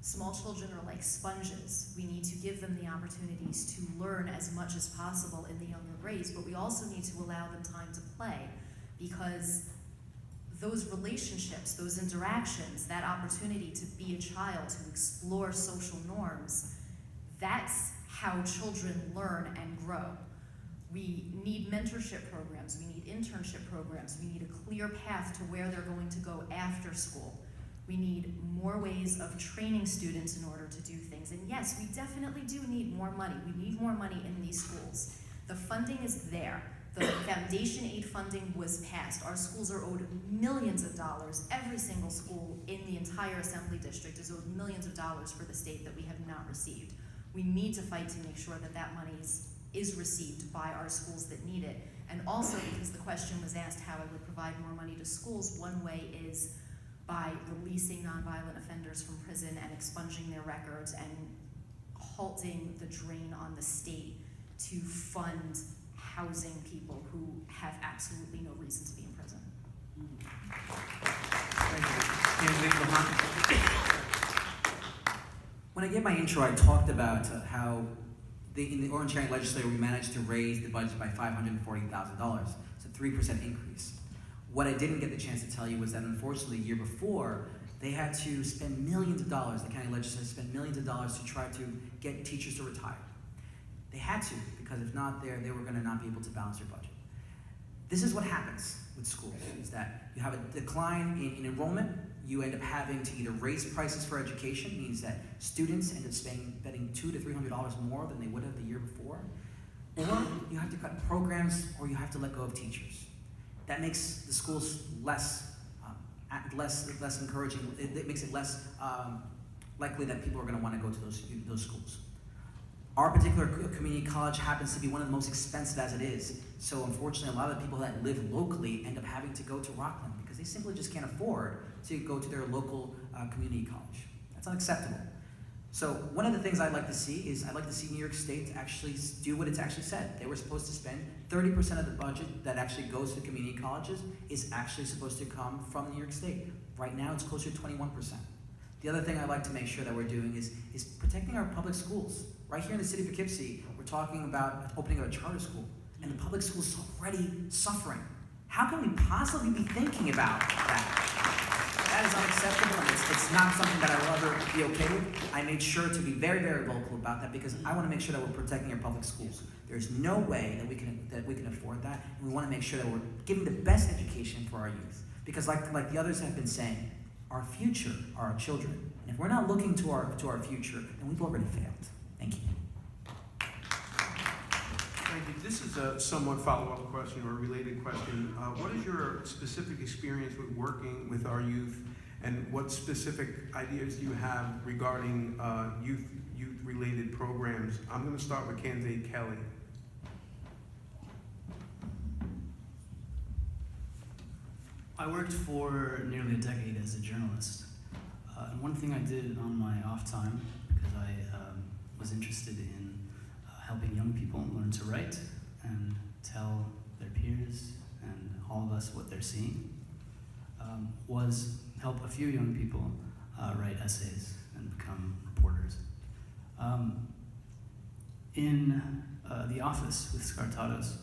Small children are like sponges. We need to give them the opportunities to learn as much as possible in the younger grades, but we also need to allow them time to play, because those relationships, those interactions, that opportunity to be a child, to explore social norms, that's how children learn and grow. We need mentorship programs, we need internship programs, we need a clear path to where they're going to go after school. We need more ways of training students in order to do things. And yes, we definitely do need more money. We need more money in these schools. The funding is there. The foundation aid funding was passed. Our schools are owed millions of dollars. Every single school in the entire Assembly District is owed millions of dollars for the state that we have not received. We need to fight to make sure that that money is received by our schools that need it. And also, because the question was asked how I would provide more money to schools, one way is by releasing nonviolent offenders from prison and expunging their records and halting the drain on the state to fund housing people who have absolutely no reason to be in prison. Thank you. Candidate Luján. When I gave my intro, I talked about how in the Orange County Legislature we managed to raise the budget by $540,000. It's a 3% increase. What I didn't get the chance to tell you was that unfortunately the year before, they had to spend millions of dollars, the county legislature spent millions of dollars to try to get teachers to retire. They had to, because if not, they were going to not be able to balance their budget. This is what happens with schools, is that you have a decline in enrollment. You end up having to either raise prices for education, means that students end up spending $200 to $300 more than they would have the year before, or you have to cut programs, or you have to let go of teachers. That makes the schools less encouraging. It makes it less likely that people are going to want to go to those schools. Our particular community college happens to be one of the most expensive as it is. So unfortunately, a lot of the people that live locally end up having to go to Rockland because they simply just can't afford to go to their local community college. That's unacceptable. So one of the things I'd like to see is I'd like to see New York State actually do what it's actually said. They were supposed to spend 30% of the budget that actually goes to community colleges is actually supposed to come from New York State. Right now, it's closer to 21%. The other thing I'd like to make sure that we're doing is protecting our public schools. Right here in the city of Poughkeepsie, we're talking about opening up a charter school, and the public school is already suffering. How can we possibly be thinking about that? That is unacceptable, and it's not something that I will ever be okay with. I made sure to be very, very vocal about that because I want to make sure that we're protecting our public schools. There's no way that we can afford that, and we want to make sure that we're giving the best education for our youth. Because like the others have been saying, our future are our children, and if we're not looking to our future, then we've already failed. Thank you. Thank you. This is a somewhat follow-up question or a related question. What is your specific experience with working with our youth, and what specific ideas do you have regarding youth-related programs? I'm going to start with candidate Kelly. I worked for nearly a decade as a journalist. And one thing I did on my off time, because I was interested in helping young people learn to write and tell their peers and all of us what they're seeing, was help a few young people write essays and become reporters. In The Office with Scartados,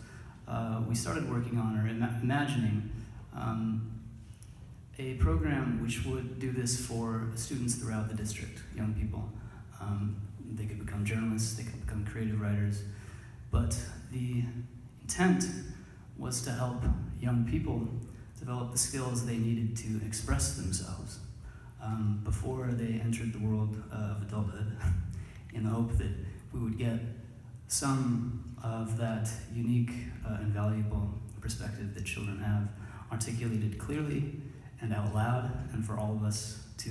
we started working on or imagining a program which would do this for students throughout the district, young people. They could become journalists, they could become creative writers, but the intent was to help young people develop the skills they needed to express themselves before they entered the world of adulthood, in the hope that we would get some of that unique and valuable perspective that children have articulated clearly and out loud, and for all of us to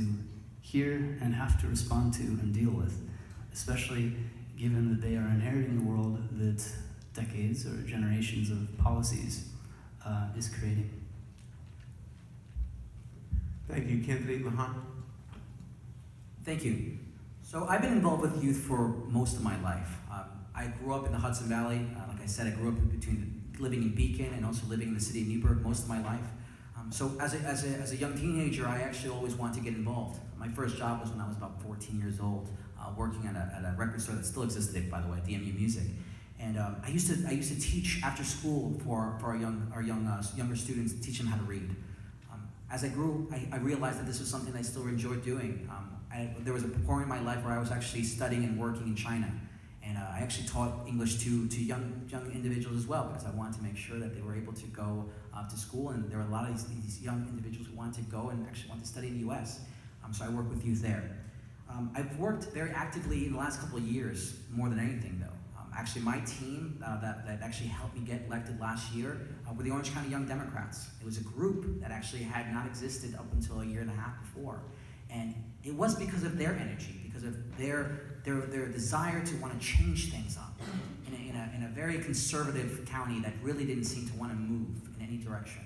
hear and have to respond to and deal with, especially given that they are inheriting the world that decades or generations of policies is creating. Thank you. Candidate Luján. Thank you. So I've been involved with youth for most of my life. I grew up in the Hudson Valley. Like I said, I grew up between living in Beacon and also living in the city of Newburgh most of my life. So as a young teenager, I actually always wanted to get involved. My first job was when I was about 14 years old, working at a record store that still existed, by the way, DMU Music. And I used to teach after school for our younger students, teach them how to read. As I grew, I realized that this was something I still enjoyed doing. There was a point in my life where I was actually studying and working in China. And I actually taught English to young individuals as well, because I wanted to make sure that they were able to go to school. And there were a lot of these young individuals who wanted to go and actually want to study in the US. So I work with youth there. I've worked very actively in the last couple of years, more than anything though. Actually, my team that actually helped me get elected last year were the Orange County Young Democrats. It was a group that actually had not existed up until a year and a half before. And it was because of their energy, because of their desire to want to change things up in a very conservative county that really didn't seem to want to move in any direction.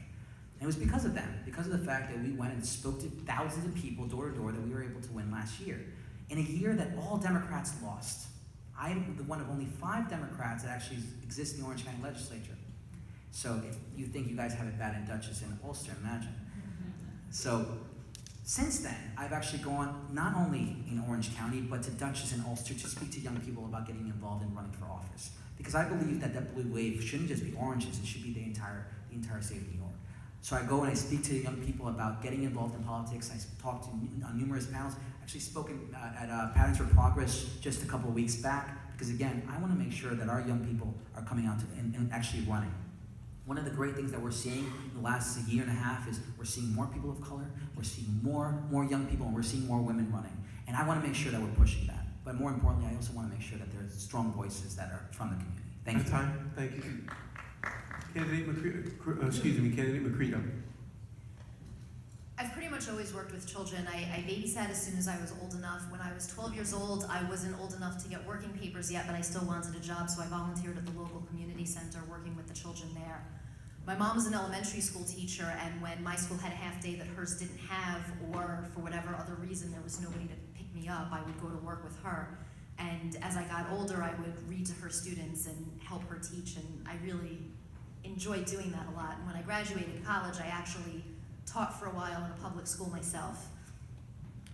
And it was because of them, because of the fact that we went and spoke to thousands of people door to door that we were able to win last year. In a year that all Democrats lost. I'm one of only 5 Democrats that actually exist in the Orange County legislature. So if you think you guys have it bad in Dutchess and Ulster, imagine. So since then, I've actually gone not only in Orange County, but to Dutchess and Ulster to speak to young people about getting involved in running for office. Because I believe that blue wave shouldn't just be oranges, it should be the entire state of New York. So I go and I speak to young people about getting involved in politics. I talk to on numerous panels. Actually spoken at Patterns for Progress just a couple of weeks back, because again, I want to make sure that our young people are coming out and actually running. One of the great things that we're seeing in the last year and a half is we're seeing more people of color, we're seeing more young people, and we're seeing more women running. And I want to make sure that we're pushing that. But more importantly, I also want to make sure that there's strong voices that are from the community. Thank you. Time. Thank you. Candidate McCredo. I've pretty much always worked with children. I babysat as soon as I was old enough. When I was 12 years old, I wasn't old enough to get working papers yet, but I still wanted a job, so I volunteered at the local community center working with the children there. My mom was an elementary school teacher, and when my school had a half day that hers didn't have, or for whatever other reason there was nobody to pick me up, I would go to work with her. And as I got older, I would read to her students and help her teach, and I really enjoyed doing that a lot. And when I graduated college, I actually taught for a while in a public school myself.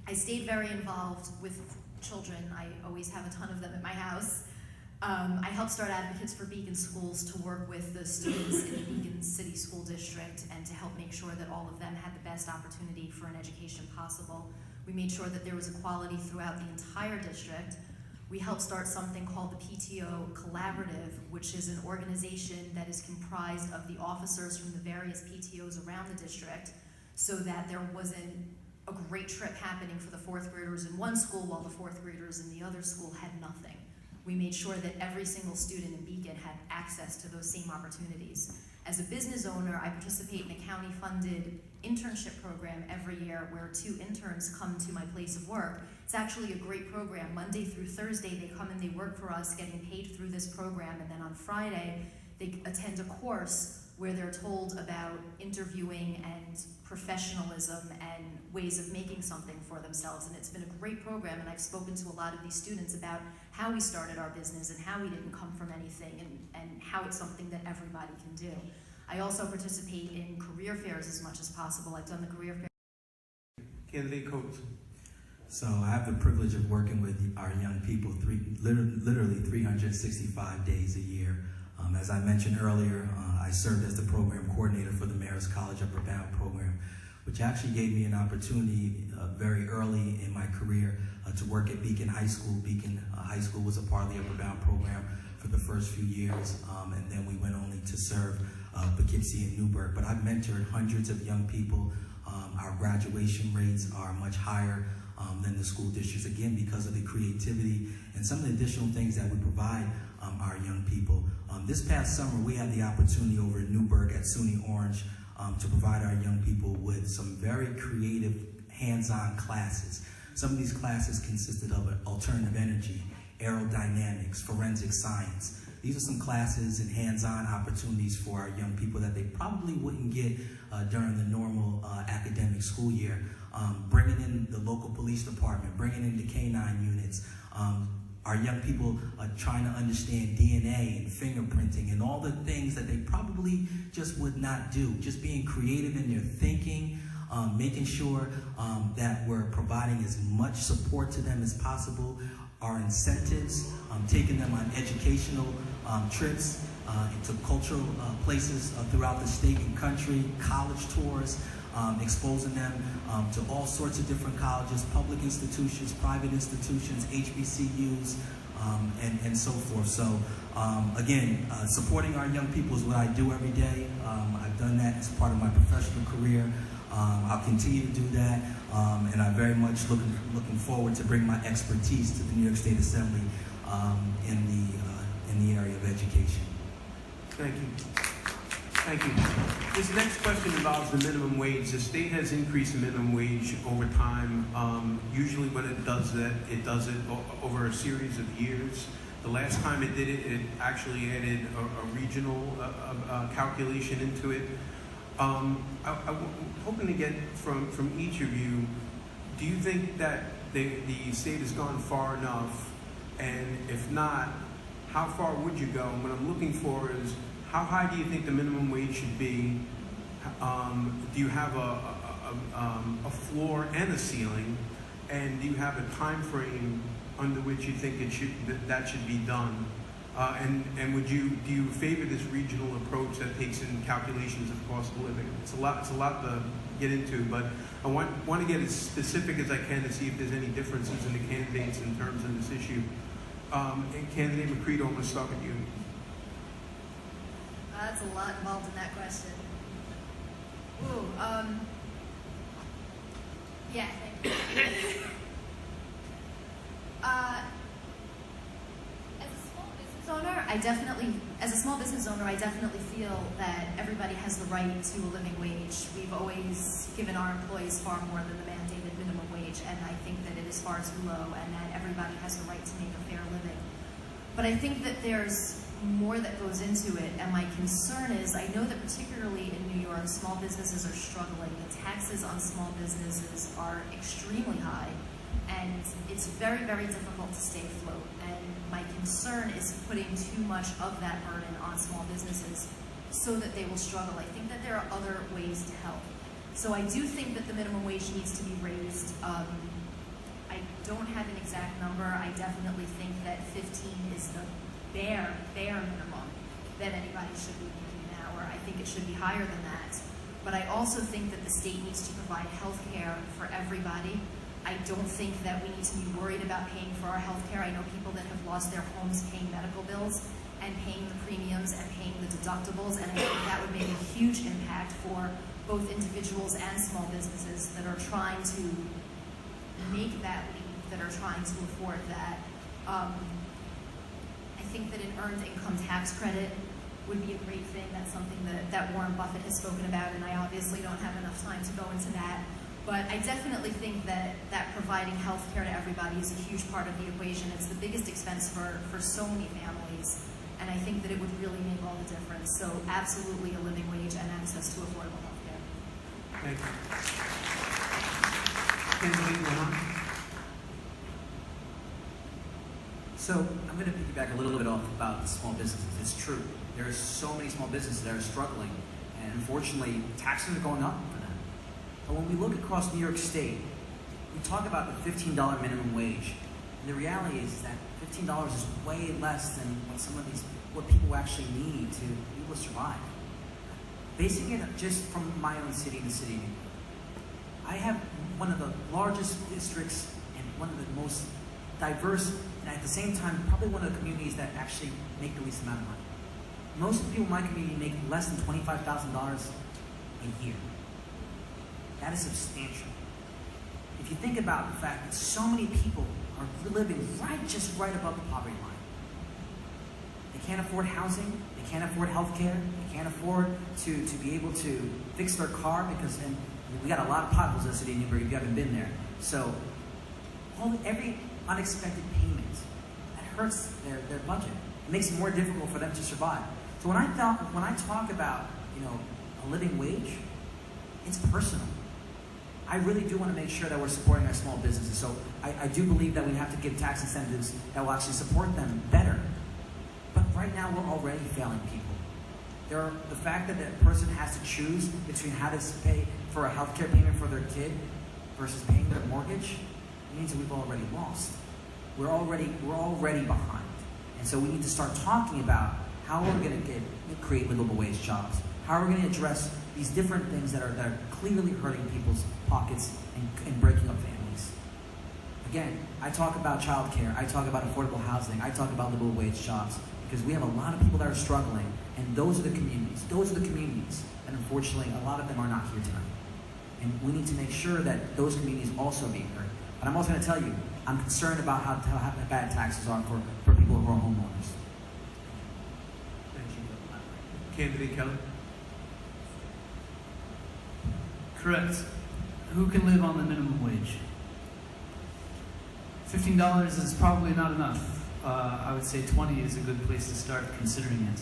I stayed very involved with children. I always have a ton of them at my house. I helped start Advocates for Beacon Schools to work with the students in the Beacon City School District and to help make sure that all of them had the best opportunity for an education possible. We made sure that there was equality throughout the entire district. We helped start something called the PTO Collaborative, which is an organization that is comprised of the officers from the various PTOs around the district, so that there wasn't a great trip happening for the 4th graders in one school while the 4th graders in the other school had nothing. We made sure that every single student in Beacon had access to those same opportunities. As a business owner, I participate in a county-funded internship program every year where 2 interns come to my place of work. It's actually a great program. Monday through Thursday, they come and they work for us, getting paid through this program, and then on Friday, they attend a course where they're told about interviewing and professionalism and ways of making something for themselves. And it's been a great program, and I've spoken to a lot of these students about how we started our business and how we didn't come from anything, and how it's something that everybody can do. I also participate in career fairs as much as possible. I've done the career fair. Candidate Coates. So I have the privilege of working with our young people literally 365 days a year. As I mentioned earlier, I served as the program coordinator for the Mayor's College Upper Bound program, which actually gave me an opportunity very early in my career to work at Beacon High School. Beacon High School was a part of the Upper Bound program for the first few years, and then we went only to serve Poughkeepsie and Newburgh. But I've mentored hundreds of young people. Our graduation rates are much higher than the school districts, again, because of the creativity and some of the additional things that we provide our young people. This past summer, we had the opportunity over in Newburgh at SUNY Orange to provide our young people with some very creative hands-on classes. Some of these classes consisted of alternative energy, aerodynamics, forensic science. These are some classes and hands-on opportunities for our young people that they probably wouldn't get during the normal academic school year. Bringing in the local police department, bringing in the K-9 units, our young people trying to understand DNA and fingerprinting and all the things that they probably just would not do. Just being creative in their thinking, making sure that we're providing as much support to them as possible. Our incentives, taking them on educational trips into cultural places throughout the state and country, college tours, exposing them to all sorts of different colleges, public institutions, private institutions, HBCUs, and so forth. So again, supporting our young people is what I do every day. I've done that as part of my professional career. I'll continue to do that, and I'm very much looking forward to bring my expertise to the New York State Assembly in the area of education. Thank you. Thank you. This next question involves the minimum wage. The state has increased the minimum wage over time. Usually when it does it over a series of years. The last time it did it, it actually added a regional calculation into it. I'm hoping to get from each of you, do you think that the state has gone far enough? And if not, how far would you go? And what I'm looking for is, how high do you think the minimum wage should be? Do you have a floor and a ceiling? And do you have a time frame under which you think that should be done? And do you favor this regional approach that takes in calculations of cost of living? It's a lot to get into, but I want to get as specific as I can to see if there's any differences in the candidates in terms of this issue. And Candidate McCredo, I'm going to start with you. That's a lot involved in that question. Ooh, yeah, thank you. As a small business owner, I definitely feel that everybody has the right to a living wage. We've always given our employees far more than the mandated minimum wage, and I think that it is far too low, and that everybody has the right to make a fair living. But I think that there's more that goes into it, and my concern is, I know that particularly in New York, small businesses are struggling. The taxes on small businesses are extremely high, and it's very, very difficult to stay afloat. And my concern is putting too much of that burden on small businesses so that they will struggle. I think that there are other ways to help. So I do think that the minimum wage needs to be raised. I don't have an exact number. I definitely think that 15 is the bare minimum that anybody should be making an hour. I think it should be higher than that. But I also think that the state needs to provide health care for everybody. I don't think that we need to be worried about paying for our health care. I know people that have lost their homes paying medical bills and paying the premiums and paying the deductibles, and I think that would make a huge impact for both individuals and small businesses that are trying to make that leap, that are trying to afford that. I think that an earned income tax credit would be a great thing. That's something that Warren Buffett has spoken about, and I obviously don't have enough time to go into that. But I definitely think that providing health care to everybody is a huge part of the equation. It's the biggest expense for so many families, and I think that it would really make all the difference. So absolutely a living wage and access to affordable health care. Thank you. Candidate Luján. So I'm going to piggyback a little bit off about the small businesses. It's true. There are so many small businesses that are struggling, and unfortunately, taxes are going up for them. But when we look across New York State, we talk about the $15 minimum wage. And the reality is that $15 is way less than what people actually need to be able to survive. Basing it just from my own city to city, I have one of the largest districts and one of the most diverse, and at the same time, probably one of the communities that actually make the least amount of money. Most of the people in my community make less than $25,000 a year. That is substantial. If you think about the fact that so many people are living just right above the poverty line. They can't afford housing, they can't afford health care, they can't afford to be able to fix their car because we got a lot of potholes in the city of Newburgh if you haven't been there. So every unexpected payment, that hurts their budget. It makes it more difficult for them to survive. So when I talk about, a living wage, it's personal. I really do want to make sure that we're supporting our small businesses. So I do believe that we have to give tax incentives that will actually support them better. But right now, we're already failing people. The fact that a person has to choose between how to pay for a healthcare payment for their kid versus paying their mortgage means that we've already lost. We're already behind. And so we need to start talking about how we're going to create livable wage jobs. How are we going to address these different things that are clearly hurting people's pockets and breaking up families. Again, I talk about childcare, I talk about affordable housing, I talk about livable wage jobs, because we have a lot of people that are struggling, and those are the communities, and unfortunately, a lot of them are not here tonight. And we need to make sure that those communities also be heard. But I'm also going to tell you, I'm concerned about how bad taxes are for people who are homeowners. Thank you. Candidate Kelly? Correct. Who can live on the minimum wage? $15 is probably not enough. I would say 20 is a good place to start considering it.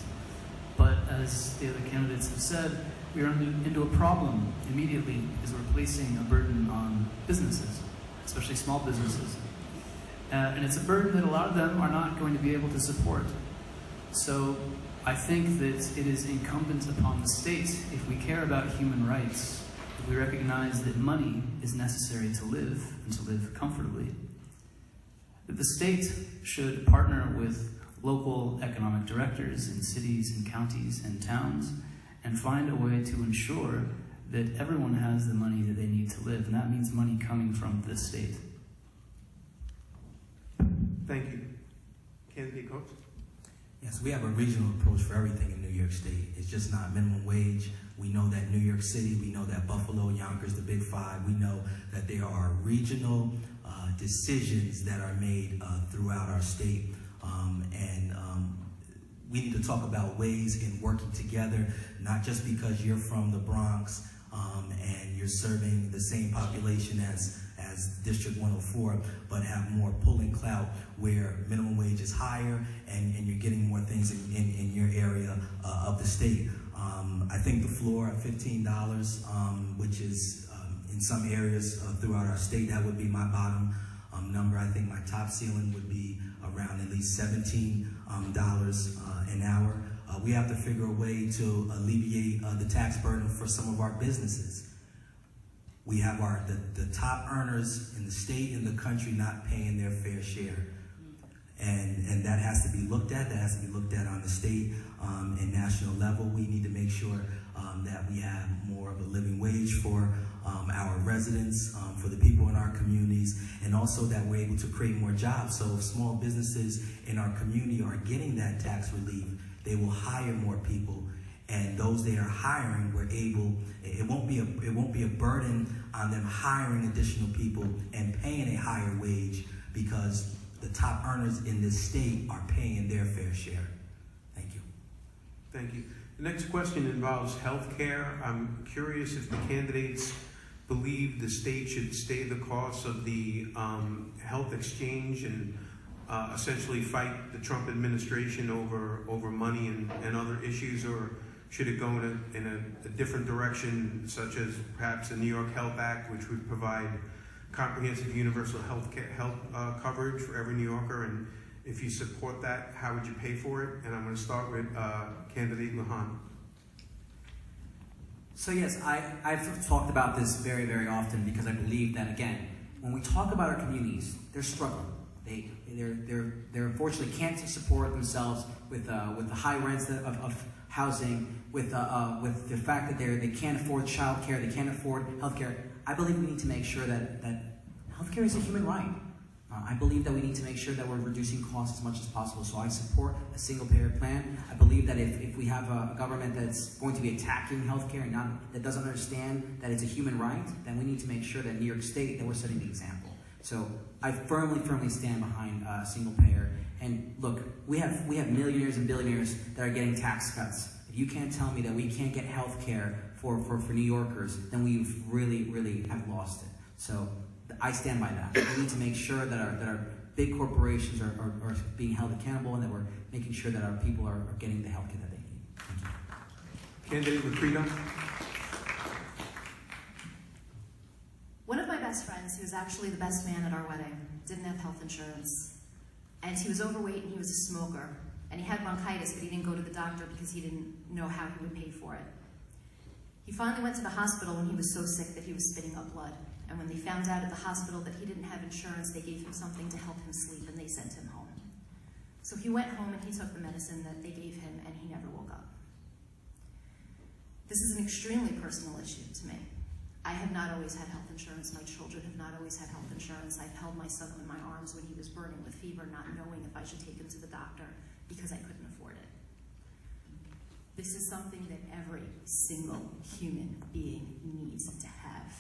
But as the other candidates have said, we are into a problem immediately because we're placing a burden on businesses, especially small businesses. And it's a burden that a lot of them are not going to be able to support. So I think that it is incumbent upon the state, if we care about human rights, if we recognize that money is necessary to live and to live comfortably, that the state should partner with local economic directors in cities and counties and towns and find a way to ensure that everyone has the money that they need to live. And that means money coming from the state. Thank you. Candidate Coates? Yes, we have a regional approach for everything in New York State. It's just not minimum wage. We know that New York City, we know that Buffalo, Yonkers, the Big Five, we know that there are regional decisions that are made throughout our state. We need to talk about ways in working together, not just because you're from the Bronx and you're serving the same population as District 104, but have more pulling clout where minimum wage is higher and you're getting more things in your area of the state. I think the floor at $15, which is in some areas throughout our state, that would be my bottom number. I think my top ceiling would be around at least $17 an hour. We have to figure a way to alleviate the tax burden for some of our businesses. We have the top earners in the state and the country not paying their fair share. And that has to be looked at. That has to be looked at on the state and national level. We need to make sure that we have more of a living wage for our residents, for the people in our communities, and also that we're able to create more jobs. So if small businesses in our community are getting that tax relief, they will hire more people, and those they are hiring, it won't be a burden on them hiring additional people and paying a higher wage, because the top earners in this state are paying their fair share. Thank you. Thank you. The next question involves health care. I'm curious if the candidates believe the state should stay the cost of the health exchange and essentially fight the Trump administration over money and other issues, or should it go in a different direction, such as perhaps the New York Health Act, which would provide comprehensive universal health coverage for every New Yorker? And if you support that, how would you pay for it? And I'm going to start with candidate Luján. So yes, I've talked about this very, very often, because I believe that, again, when we talk about our communities, they're struggling. They're unfortunately can't support themselves with the high rents of housing, with the fact that they can't afford childcare, they can't afford healthcare. I believe we need to make sure that healthcare is a human right. I believe that we need to make sure that we're reducing costs as much as possible. So I support a single-payer plan. I believe that if we have a government that's going to be attacking healthcare and that doesn't understand that it's a human right, then we need to make sure that New York State, that we're setting the example. So I firmly stand behind single-payer. And look, we have millionaires and billionaires that are getting tax cuts. If you can't tell me that we can't get healthcare for New Yorkers, then we've really have lost it. So I stand by that. We need to make sure that our big corporations are being held accountable, and that we're making sure that our people are getting the health care that they need. Thank you. Candidate McCredo. One of my best friends, who was actually the best man at our wedding, didn't have health insurance. And he was overweight and he was a smoker. And he had bronchitis, but he didn't go to the doctor because he didn't know how he would pay for it. He finally went to the hospital when he was so sick that he was spitting up blood. And when they found out at the hospital that he didn't have insurance, they gave him something to help him sleep, and they sent him home. So he went home and he took the medicine that they gave him, and he never woke up. This is an extremely personal issue to me. I have not always had health insurance. My children have not always had health insurance. I've held my son in my arms when he was burning with fever, not knowing if I should take him to the doctor because I couldn't afford it. This is something that every single human being needs to have.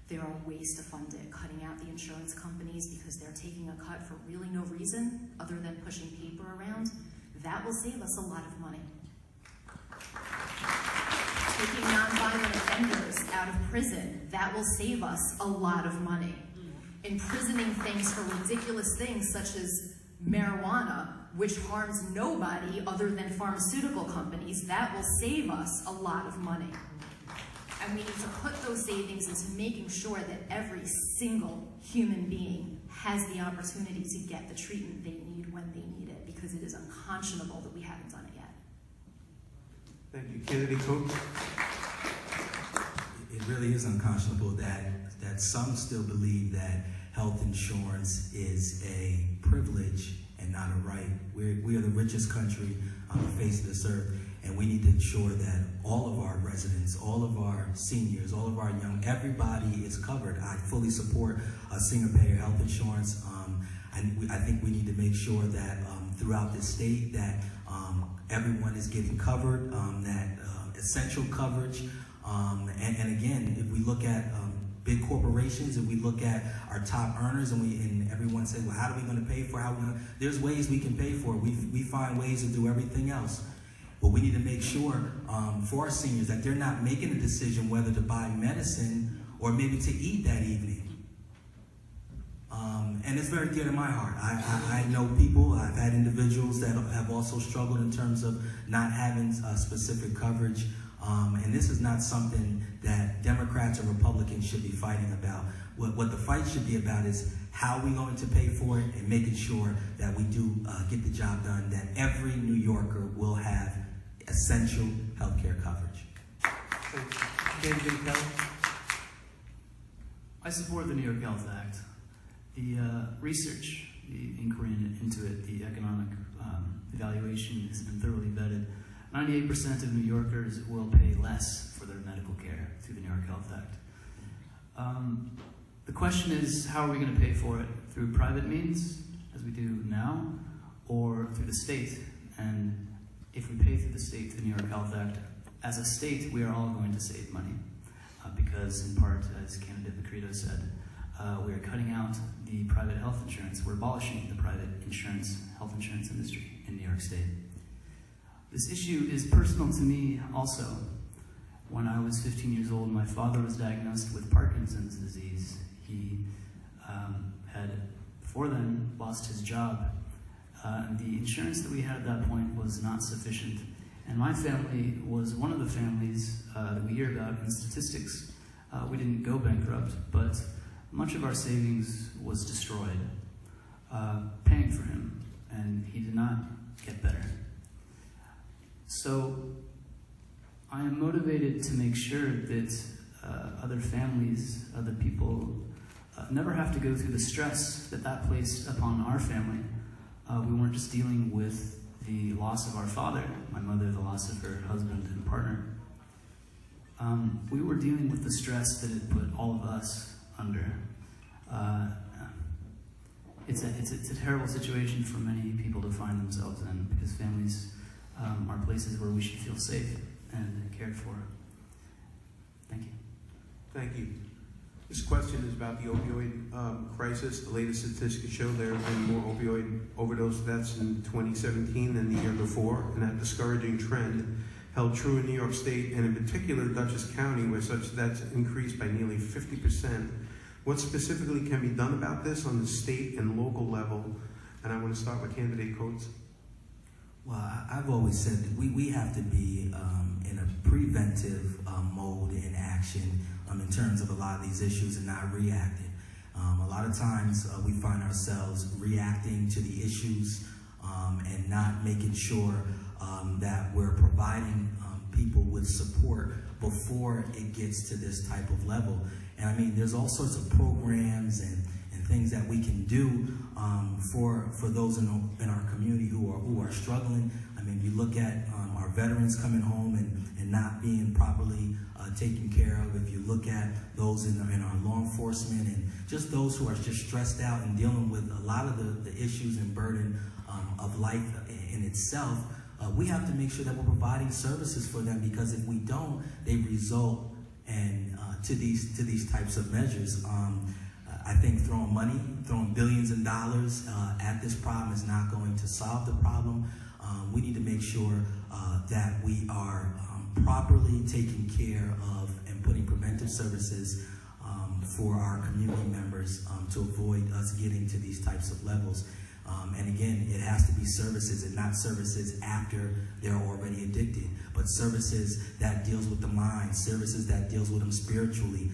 There are ways to fund it, cutting out the insurance companies because they're taking a cut for really no reason other than pushing paper around. That will save us a lot of money. Taking nonviolent offenders out of prison, that will save us a lot of money. Imprisoning things for ridiculous things such as marijuana, which harms nobody other than pharmaceutical companies, that will save us a lot of money. And we need to put those savings into making sure that every single human being has the opportunity to get the treatment they need when they need it, because it is unconscionable that we haven't done it yet. Thank you. Candidate Coates. It really is unconscionable that some still believe that health insurance is a privilege and not a right. We are the richest country on the face of this earth, and we need to ensure that all of our residents, all of our seniors, all of our young, everybody is covered. I fully support single-payer health insurance. I think we need to make sure that throughout the state that everyone is getting covered, that essential coverage. And again, if we look at big corporations, if we look at our top earners, and everyone says, well, how are we going to pay for it? There's ways we can pay for it. We find ways to do everything else. But we need to make sure for our seniors that they're not making a decision whether to buy medicine or maybe to eat that evening. And it's very dear to my heart. I know people, I've had individuals that have also struggled in terms of not having specific coverage. And this is not something that Democrats or Republicans should be fighting about. What the fight should be about is how are we going to pay for it, and making sure that we do get the job done, that every New Yorker will have essential health care coverage. Candidate Kelly. I support the New York Health Act. The research, the inquiry into it, the economic evaluation has been thoroughly vetted. 98% of New Yorkers will pay less for their medical care through the New York Health Act. The question is, how are we going to pay for it? Through private means, as we do now, or through the state? And if we pay through the state, through the New York Health Act, as a state, we are all going to save money. Because in part, as candidate McCredo said, we are cutting out the private health insurance. We're abolishing the private health insurance industry in New York State. This issue is personal to me also. When I was 15 years old, my father was diagnosed with Parkinson's disease. He had, before then, lost his job. The insurance that we had at that point was not sufficient. And my family was one of the families that we hear about in statistics. We didn't go bankrupt, but much of our savings was destroyed, paying for him, and he did not get better. So I am motivated to make sure that other families, other people never have to go through the stress that placed upon our family. We weren't just dealing with the loss of our father, my mother, the loss of her husband and partner. We were dealing with the stress that it put all of us under. It's a terrible situation for many people to find themselves in, because families are places where we should feel safe and cared for. Thank you. Thank you. This question is about the opioid crisis. The latest statistics show there have been more opioid overdose deaths in 2017 than the year before, and that discouraging trend held true in New York State, and in particular Dutchess County, where such deaths increased by nearly 50%. What specifically can be done about this on the state and local level? And I want to start with candidate Coates. Well, I've always said that we have to be in a preventive mode in action in terms of a lot of these issues and not reacting. A lot of times we find ourselves reacting to the issues and not making sure that we're providing people with support before it gets to this type of level. And I mean, there's all sorts of programs and things that we can do for those in our community who are struggling. I mean, you look at our veterans coming home and not being properly taken care of. If you look at those in our law enforcement and just those who are just stressed out and dealing with a lot of the issues and burden of life in itself, we have to make sure that we're providing services for them, because if we don't, they result to these types of measures. I think throwing billions of dollars at this problem is not going to solve the problem. We need to make sure that we are properly taking care of and putting preventive services for our community members to avoid us getting to these types of levels. And again, it has to be services and not services after they're already addicted, but services that deals with the mind, services that deals with them spiritually,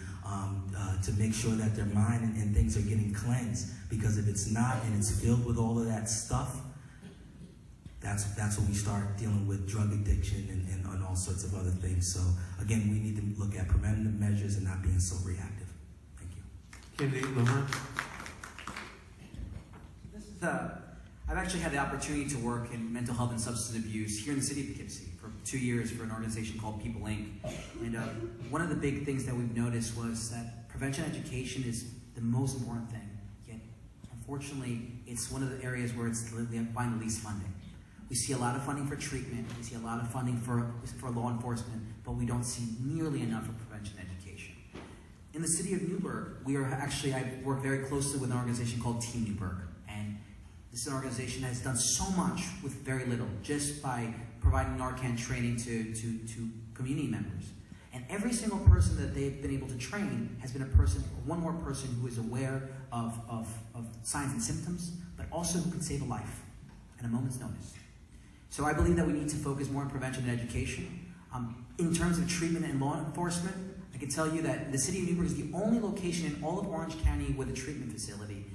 to make sure that their mind and things are getting cleansed. Because if it's not and it's filled with all of that stuff, that's when we start dealing with drug addiction and all sorts of other things. So again, we need to look at preventative measures and not being so reactive. Thank you. Candidate Luján. I've actually had the opportunity to work in mental health and substance abuse here in the city of Poughkeepsie for 2 years for an organization called People Inc. And one of the big things that we've noticed was that prevention education is the most important thing. Yet, unfortunately, it's one of the areas where it's find the least funding. We see a lot of funding for treatment, we see a lot of funding for law enforcement, but we don't see nearly enough for prevention education. In the city of Newburgh, I work very closely with an organization called Team Newburgh. And this organization has done so much with very little, just by providing Narcan training to community members. And every single person that they've been able to train has been one more person who is aware of signs and symptoms, but also who can save a life at a moment's notice. So I believe that we need to focus more on prevention and education. In terms of treatment and law enforcement, I can tell you that the city of Newburgh is the only location in all of Orange County with a treatment facility.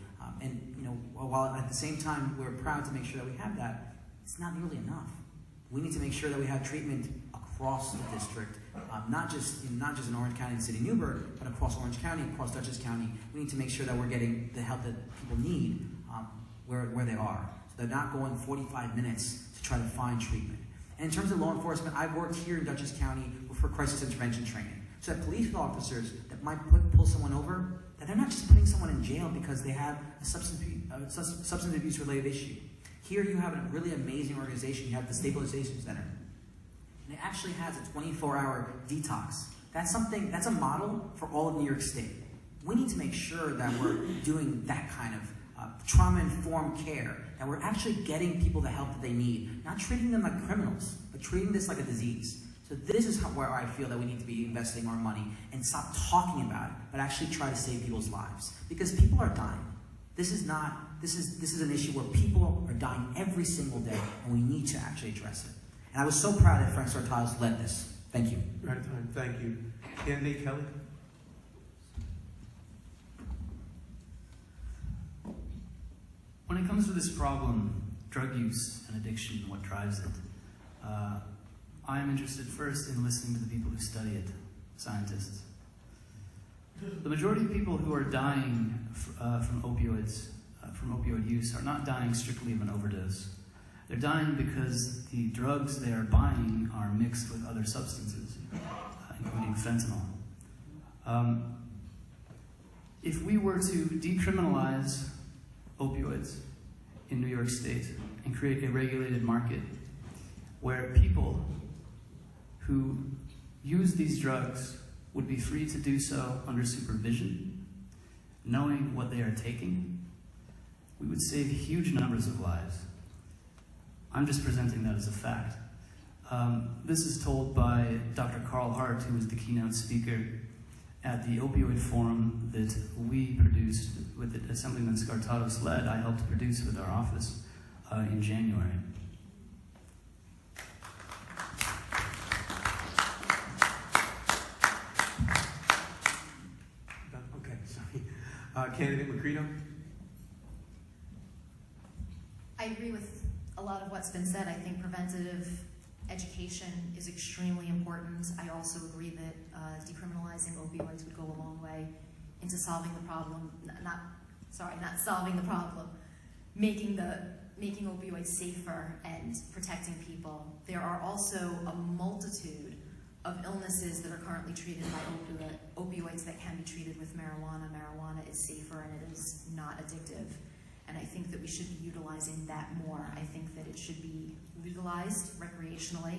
While at the same time we're proud to make sure that we have that, it's not nearly enough. We need to make sure that we have treatment across the district, not just in Orange County and the city of Newburgh, but across Orange County, across Dutchess County. We need to make sure that we're getting the help that people need where they are. So they're not going 45 minutes to try to find treatment. And in terms of law enforcement, I've worked here in Dutchess County for crisis intervention training. So that police officers that might pull someone over, that they're not just putting someone in jail because they have a substance abuse related issue. Here you have a really amazing organization. You have the Stabilization Center. And it actually has a 24-hour detox. That's a model for all of New York State. We need to make sure that we're doing that kind of trauma-informed care, that we're actually getting people the help that they need, not treating them like criminals, but treating this like a disease. So this is where I feel that we need to be investing our money and stop talking about it, but actually try to save people's lives. Because people are dying. This is an issue where people are dying every single day, and we need to actually address it. And I was so proud that Frank Sartales led this. Thank you. Right time. Thank you. Candidate Kelly. When it comes to this problem, drug use and addiction, what drives it, I am interested first in listening to the people who study it, scientists. The majority of people who are dying from opioids, from opioid use, are not dying strictly of an overdose. They're dying because the drugs they are buying are mixed with other substances, including fentanyl. If we were to decriminalize opioids in New York State and create a regulated market where people who use these drugs would be free to do so under supervision, knowing what they are taking, we would save huge numbers of lives. I'm just presenting that as a fact. This is told by Dr. Carl Hart, who was the keynote speaker at the opioid forum that we produced with the Assemblyman Scartatos led. I helped produce with our office in January. Okay, sorry. Candidate McCredo? I agree with a lot of what's been said. I think preventative education is extremely important. I also agree that decriminalizing opioids would go a long way into solving the problem. Not solving the problem, making opioids safer and protecting people. There are also a multitude of illnesses that are currently treated by opioids that can be treated with marijuana. Marijuana is safer and it is not addictive. And I think that we should be utilizing that more. I think that it should be legalized recreationally.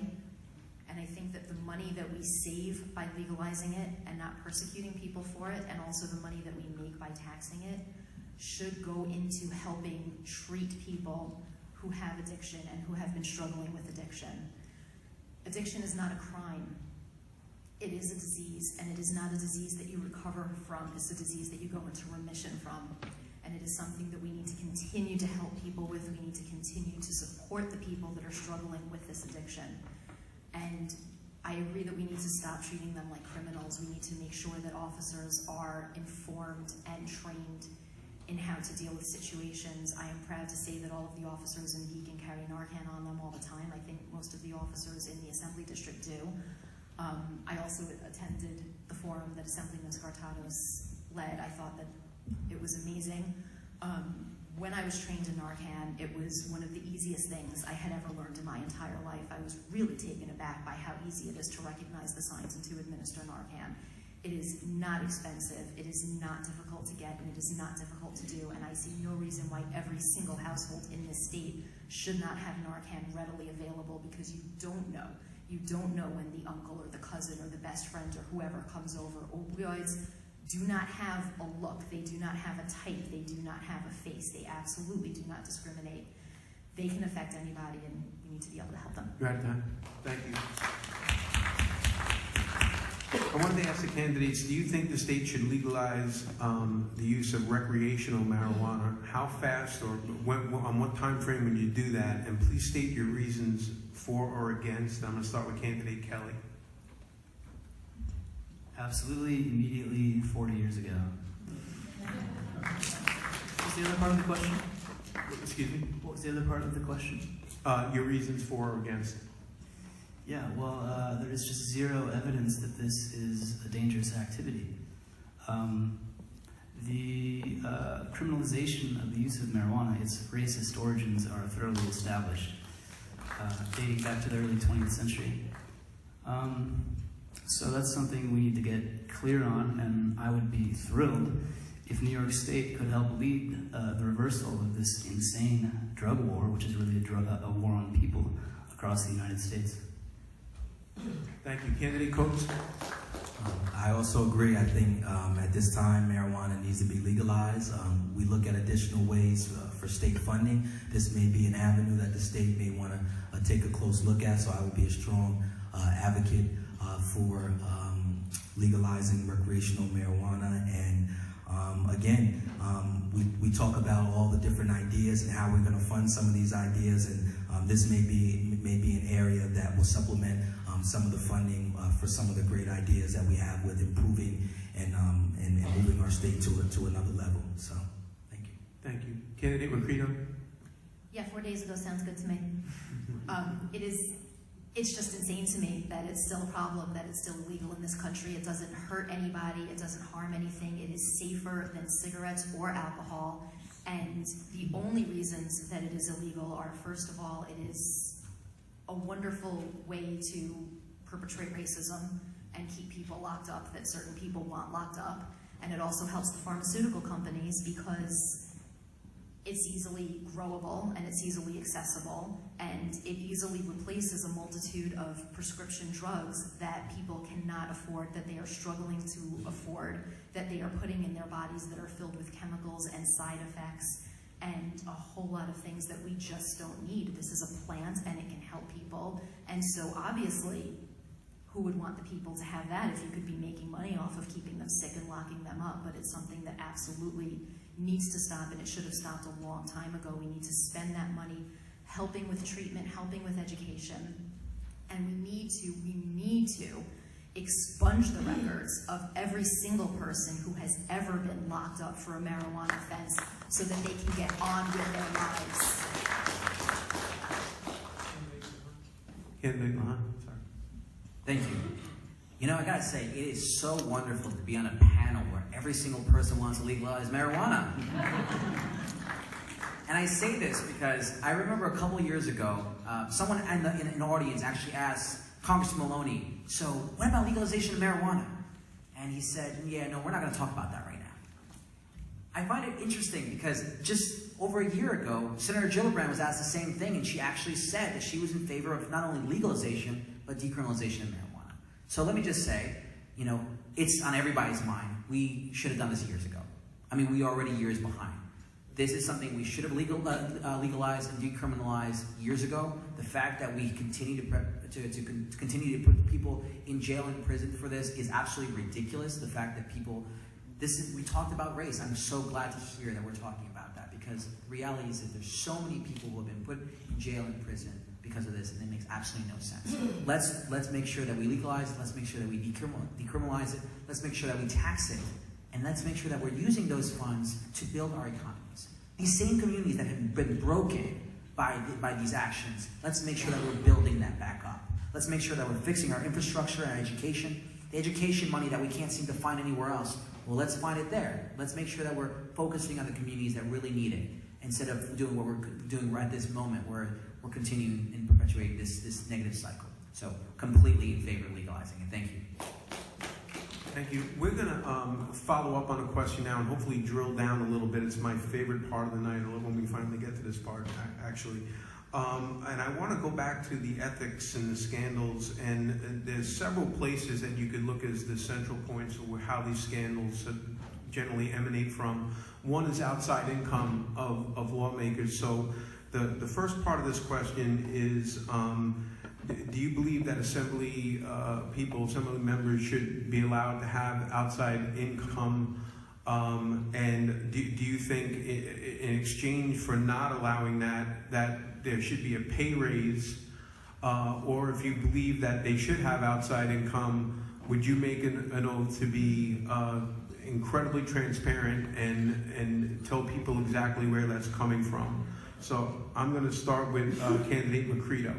And I think that the money that we save by legalizing it and not persecuting people for it, and also the money that we make by taxing it, should go into helping treat people who have addiction and who have been struggling with addiction. Addiction is not a crime. It is a disease, and it is not a disease that you recover from. It's a disease that you go into remission from. And it is something that we need to continue to help people with. We need to continue to support the people that are struggling with this addiction. And I agree that we need to stop treating them like criminals. We need to make sure that officers are informed and trained in how to deal with situations. I am proud to say that all of the officers in Beacon carry Narcan on them all the time. I think most of the officers in the Assembly District do. I also attended the forum that Assemblyman Scartatos led. I thought that it was amazing. When I was trained in Narcan, it was one of the easiest things I had ever learned in my entire life. I was really taken aback by how easy it is to recognize the signs and to administer Narcan. It is not expensive, it is not difficult to get, and it is not difficult to do, and I see no reason why every single household in this state should not have Narcan readily available, because you don't know. You don't know when the uncle or the cousin or the best friend or whoever comes over. Opioids do not have a look, they do not have a type, they do not have a face, they absolutely do not discriminate. They can affect anybody, and we need to be able to help them. You're out of time. Thank you. I wanted to ask the candidates, do you think the state should legalize the use of recreational marijuana? How fast or on what time frame would you do that? And please state your reasons for or against. I'm going to start with candidate Kelly. Absolutely, immediately, 40 years ago. What's the other part of the question? Excuse me? What was the other part of the question? Your reasons for or against. Yeah, well, there is just zero evidence that this is a dangerous activity. The criminalization of the use of marijuana, its racist origins are thoroughly established, dating back to the early 20th century. So that's something we need to get clear on, and I would be thrilled if New York State could help lead the reversal of this insane drug war, which is really a war on people across the United States. Thank you. Candidate Coates? I also agree. I think at this time, marijuana needs to be legalized. We look at additional ways for state funding. This may be an avenue that the state may want to take a close look at, so I would be a strong advocate for legalizing recreational marijuana. And again, we talk about all the different ideas and how we're going to fund some of these ideas, and this may be an area that will supplement some of the funding for some of the great ideas that we have with improving and moving our state to another level. So, thank you. Thank you. Candidate McCredo? Yeah, 4 days ago sounds good to me. it's just insane to me that it's still a problem, that it's still illegal in this country. It doesn't hurt anybody, it doesn't harm anything. It is safer than cigarettes or alcohol. And the only reasons that it is illegal are, first of all, it is a wonderful way to perpetrate racism and keep people locked up that certain people want locked up. And it also helps the pharmaceutical companies because it's easily growable and it's easily accessible, and it easily replaces a multitude of prescription drugs that people cannot afford, that they are struggling to afford, that they are putting in their bodies that are filled with chemicals and side effects and a whole lot of things that we just don't need. This is a plant and it can help people. And so obviously, who would want the people to have that if you could be making money off of keeping them sick and locking them up? But it's something that absolutely needs to stop, and it should have stopped a long time ago. We need to spend that money helping with treatment, helping with education, and we need to expunge the records of every single person who has ever been locked up for a marijuana offense so that they can get on with their lives. Candidate Luján, sorry. Thank you. You know, I gotta say, it is so wonderful to be on a panel where every single person wants to legalize marijuana. And I say this because I remember a couple years ago, someone in the audience actually asked Congressman Maloney, so what about legalization of marijuana? And he said, yeah, no, we're not gonna talk about that right now. I find it interesting because just over a year ago, Senator Gillibrand was asked the same thing, and she actually said that she was in favor of not only legalization, but decriminalization of marijuana. So let me just say, you know, it's on everybody's mind. We should have done this years ago. I mean, we are already years behind. This is something we should have legalized and decriminalized years ago. The fact that we continue to continue to put people in jail and prison for this is absolutely ridiculous. The fact that people, we talked about race. I'm so glad to hear that we're talking about that, because the reality is that there's so many people who have been put in jail and prison because of this, and it makes absolutely no sense. Let's make sure that we legalize it. Let's make sure that we decriminalize it. Let's make sure that we tax it. And let's make sure that we're using those funds to build our economies. These same communities that have been broken by these actions, let's make sure that we're building that back up. Let's make sure that we're fixing our infrastructure and education. The education money that we can't seem to find anywhere else, well, let's find it there. Let's make sure that we're focusing on the communities that really need it, instead of doing what we're doing right this moment, where we're continuing and perpetuating this negative cycle. So completely in favor of legalizing it. Thank you. Thank you. We're going to follow up on a question now and hopefully drill down a little bit. It's my favorite part of the night, when we finally get to this part, actually. And I want to go back to the ethics and the scandals, and there's several places that you could look as the central points of how these scandals generally emanate from. One is outside income of lawmakers. So the first part of this question is, do you believe that assembly members should be allowed to have outside income? And do you think in exchange for not allowing that there should be a pay raise? Or if you believe that they should have outside income, would you make an oath to be incredibly transparent and tell people exactly where that's coming from? So I'm going to start with candidate McCredo.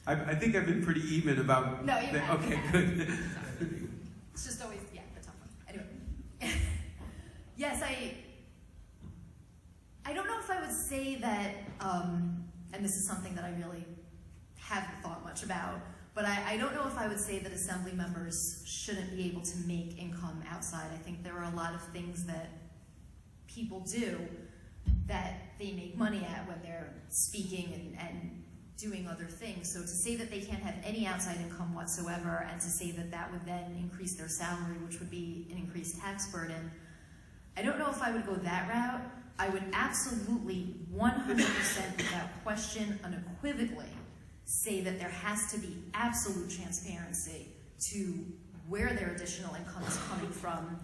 I think I've been pretty even about. No, you have. Okay, good. It's just always, the tough one. Anyway. Yes, I don't know if I would say that, and this is something that I really haven't thought much about, but I don't know if I would say that assembly members shouldn't be able to make income outside. I think there are a lot of things that people do that they make money at when they're speaking and doing other things. So to say that they can't have any outside income whatsoever, and to say that that would then increase their salary, which would be an increased tax burden, I don't know if I would go that route. I would absolutely 100% without question, unequivocally, say that there has to be absolute transparency to where their additional income is coming from,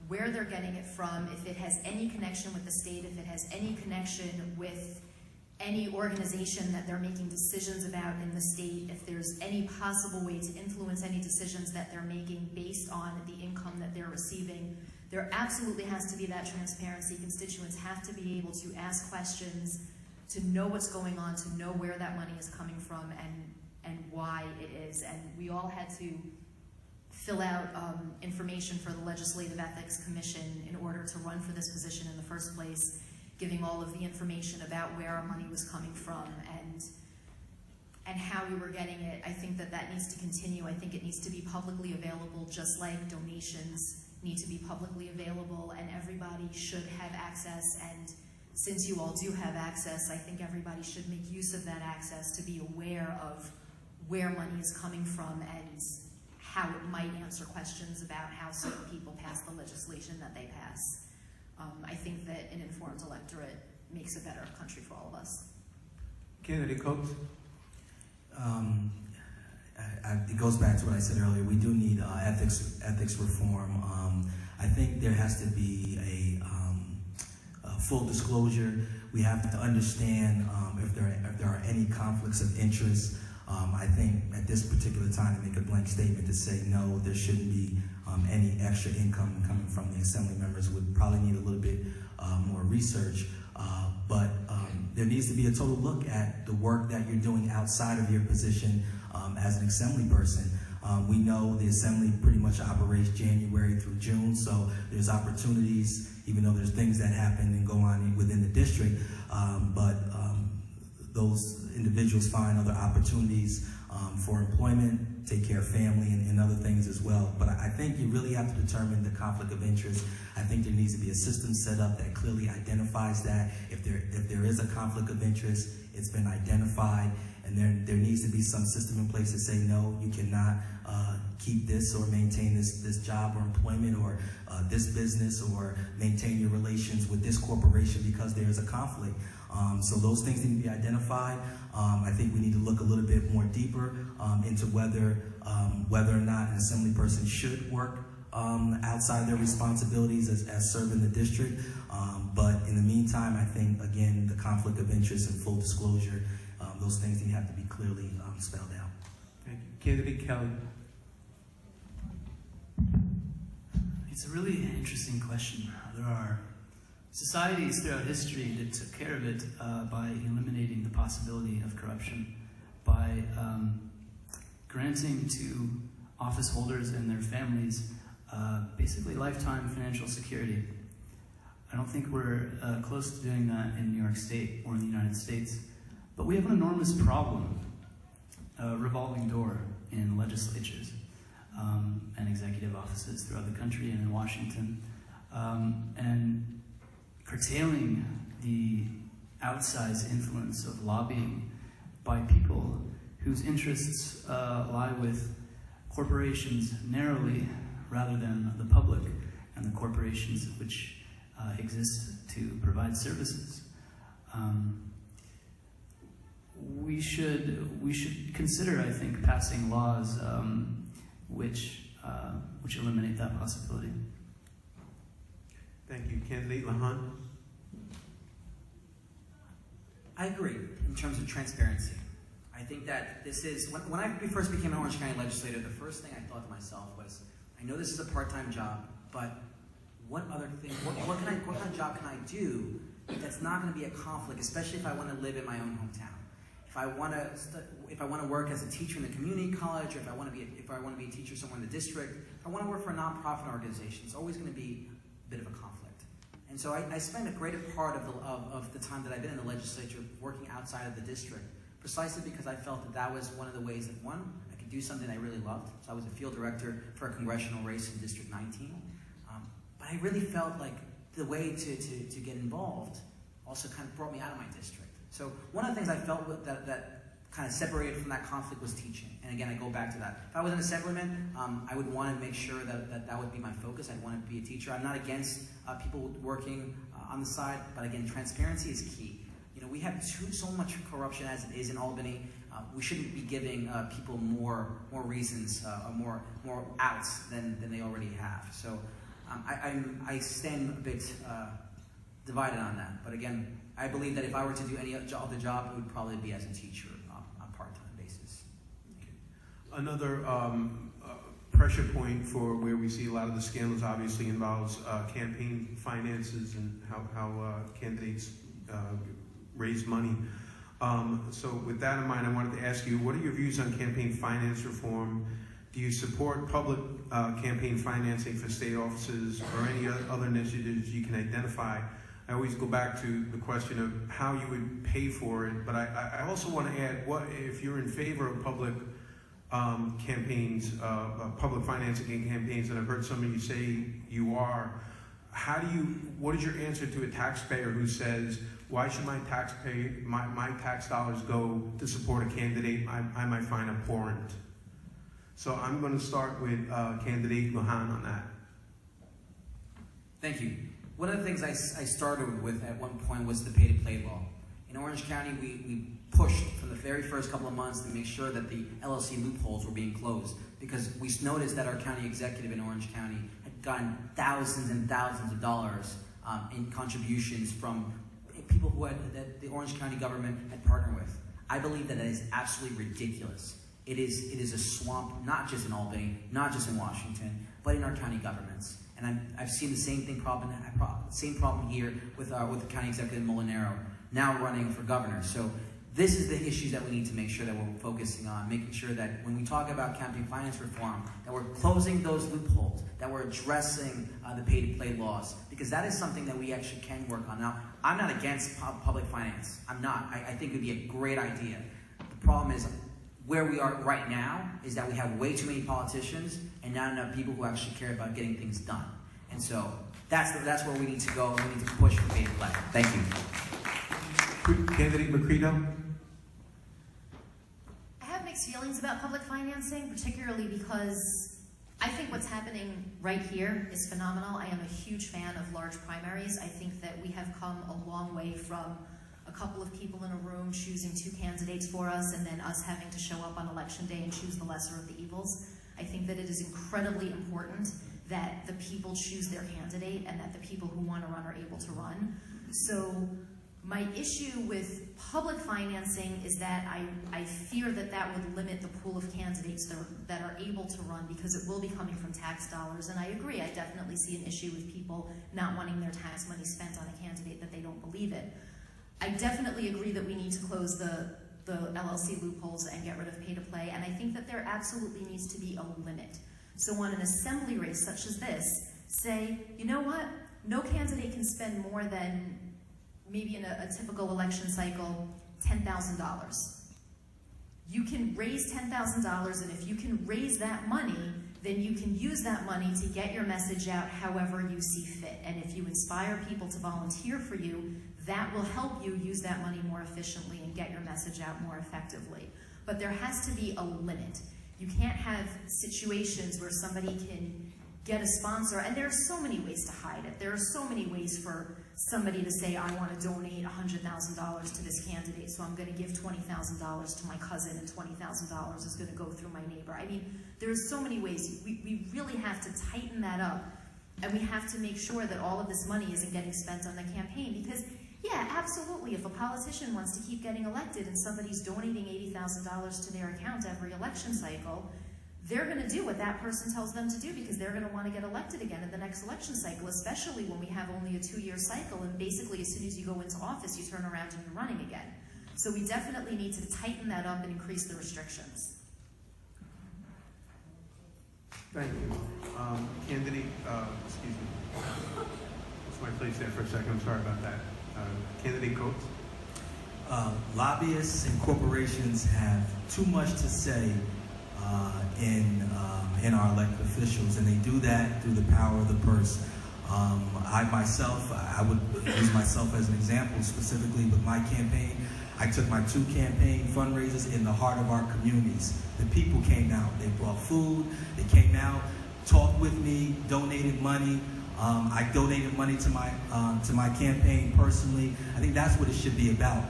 where they're getting it from, if it has any connection with the state, if it has any connection with any organization that they're making decisions about in the state, if there's any possible way to influence any decisions that they're making based on the income that they're receiving. There absolutely has to be that transparency. Constituents have to be able to ask questions, to know what's going on, to know where that money is coming from and why it is. And we all had to fill out information for the Legislative Ethics Commission in order to run for this position in the first place, giving all of the information about where our money was coming from and how we were getting it. I think that needs to continue. I think it needs to be publicly available, just like donations need to be publicly available, and everybody should have access. And since you all do have access, I think everybody should make use of that access to be aware of where money is coming from and how it might answer questions about how certain people pass the legislation that they pass. I think that an informed electorate makes a better country for all of us. Candidate Coates? It goes back to what I said earlier. We do need ethics reform. I think there has to be a full disclosure. We have to understand if there are any conflicts of interest. I think at this particular time to make a blank statement to say no, there shouldn't be any extra income coming from the assembly members would probably need a little bit more research. But there needs to be a total look at the work that you're doing outside of your position as an assembly person. We know the assembly pretty much operates January through June, so there's opportunities, even though there's things that happen and go on within the district, but those individuals find other opportunities for employment, take care of family, and other things as well. But I think you really have to determine the conflict of interest. I think there needs to be a system set up that clearly identifies that. If there is a conflict of interest, it's been identified, and there needs to be some system in place to say, no, you cannot keep this or maintain this job or employment or this business or maintain your relations with this corporation because there is a conflict. So those things need to be identified. I think we need to look a little bit more deeper into whether or not an assembly person should work outside their responsibilities as serving the district. But in the meantime, I think, again, the conflict of interest and full disclosure, those things need to have to be clearly spelled out. Thank you. Candidate Kelly? It's a really interesting question. There are societies throughout history that took care of it by eliminating the possibility of corruption, by granting to office holders and their families basically lifetime financial security. I don't think we're close to doing that in New York State or in the United States, but we have an enormous problem, a revolving door in legislatures and executive offices throughout the country and in Washington, and curtailing the outsized influence of lobbying by people whose interests lie with corporations narrowly rather than the public and the corporations which exist to provide services. We should consider, I think, passing laws which eliminate that possibility. Thank you. Candidate Luján? I agree in terms of transparency. I think that this is, when I first became an Orange County legislator, the first thing I thought to myself was, I know this is a part-time job, but what other thing, what kind of job can I do that's not going to be a conflict, especially if I want to live in my own hometown? If I want to work as a teacher in the community college, or if I want to be a teacher somewhere in the district, if I want to work for a nonprofit organization, it's always going to be a bit of a conflict. And so I spent a greater part of the time that I've been in the legislature working outside of the district, precisely because I felt that was one of the ways that, one, I could do something I really loved. So I was a field director for a congressional race in District 19. But I really felt like the way to get involved also kind of brought me out of my district. So one of the things I felt that kind of separated from that conflict was teaching. And again, I go back to that. If I was an assemblyman, I would want to make sure that would be my focus. I'd want to be a teacher. I'm not against people working on the side, but again, transparency is key. You know, we have so much corruption as it is in Albany. We shouldn't be giving people more reasons, more outs than they already have. So I stand a bit divided on that. But again, I believe that if I were to do any other job, it would probably be as a teacher on a part-time basis. Another pressure point for where we see a lot of the scandals. Obviously involves campaign finances and how candidates raise money. So with that in mind, I wanted to ask you, what are your views on campaign finance reform? Do you support public campaign financing for state offices or any other initiatives you can identify? I always go back to the question of how you would pay for it, but I also want to add, what if you're in favor of public campaigns, public financing in campaigns, and I've heard some of you say you are, what is your answer to a taxpayer who says, why should my tax dollars go to support a candidate I might find abhorrent? So I'm going to start with candidate Luján on that. Thank you. One of the things I started with at one point was the pay-to-play law. In Orange County, we pushed from the very first couple of months to make sure that the LLC loopholes were being closed, because we noticed that our county executive in Orange County had gotten thousands and thousands of dollars in contributions from people that the Orange County government had partnered with. I believe that is absolutely ridiculous. It is a swamp, not just in Albany, not just in Washington, but in our county governments. And I've seen the same problem here with the county executive Molinaro, now running for governor. So this is the issues that we need to make sure that we're focusing on, making sure that when we talk about campaign finance reform, that we're closing those loopholes, that we're addressing the pay-to-play laws, because that is something that we actually can work on. Now, I'm not against public finance. I'm not. I think it would be a great idea. The problem is, where we are right now is that we have way too many politicians and not enough people who actually care about getting things done. And so that's where we need to go. We need to push for pay-to-play. Thank you. Candidate McCredo. I have mixed feelings about public financing, particularly because I think what's happening right here is phenomenal. I am a huge fan of large primaries. I think that we have come a long way from a couple of people in a room choosing two candidates for us and then us having to show up on election day and choose the lesser of the evils. I think that it is incredibly important that the people choose their candidate and that the people who want to run are able to run. So my issue with public financing is that I fear that that would limit the pool of candidates that are able to run, because it will be coming from tax dollars. And I agree, I definitely see an issue with people not wanting their tax money spent on a candidate that they don't believe in. I definitely agree that we need to close the LLC loopholes and get rid of pay-to-play, and I think that there absolutely needs to be a limit. So on an assembly race such as this, say, you know what? No candidate can spend more than, maybe in a typical election cycle, $10,000. You can raise $10,000, and if you can raise that money, then you can use that money to get your message out however you see fit. And if you inspire people to volunteer for you, that will help you use that money more efficiently and get your message out more effectively. But there has to be a limit. You can't have situations where somebody can get a sponsor, and there are so many ways to hide it. There are so many ways for somebody to say, I want to donate $100,000 to this candidate, so I'm going to give $20,000 to my cousin, and $20,000 is going to go through my neighbor. I mean, there are so many ways. We really have to tighten that up, and we have to make sure that all of this money isn't getting spent on the campaign, because yeah, absolutely, if a politician wants to keep getting elected and somebody's donating $80,000 to their account every election cycle, they're going to do what that person tells them to do, because they're going to want to get elected again in the next election cycle, especially when we have only a 2-year cycle, and basically as soon as you go into office, you turn around and you're running again. So we definitely need to tighten that up and increase the restrictions. Thank you. Candidate, excuse me. That's my place there for a second. I'm sorry about that. Candidate Coates. Lobbyists and corporations have too much to say in our elected officials, and they do that through the power of the purse. I would use myself as an example, specifically with my campaign. I took my 2 campaign fundraisers in the heart of our communities. The people came out. They brought food. They came out, talked with me, donated money. I donated money to my campaign personally. I think that's what it should be about.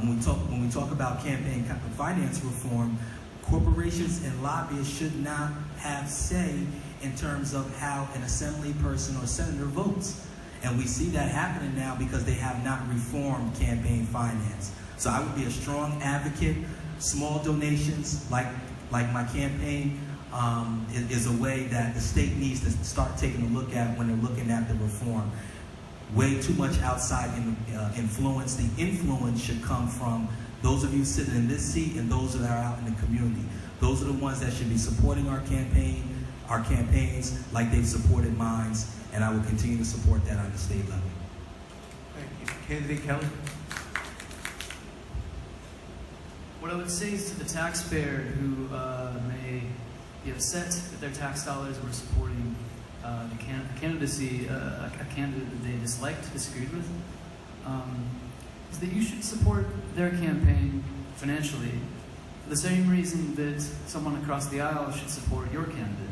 When we talk about campaign finance reform, corporations and lobbyists should not have say in terms of how an assembly person or senator votes. And we see that happening now because they have not reformed campaign finance. So I would be a strong advocate, small donations like my campaign is a way that the state needs to start taking a look at when they're looking at the reform. Way too much outside influence. The influence should come from those of you sitting in this seat and those that are out in the community. Those are the ones that should be supporting our campaigns like they've supported mine, and I will continue to support that on the state level. Thank you. Candidate Kelly? What I would say is to the taxpayer who may be upset that their tax dollars were supporting the candidacy, a candidate that they disliked, disagreed with, is that you should support their campaign financially for the same reason that someone across the aisle should support your candidate.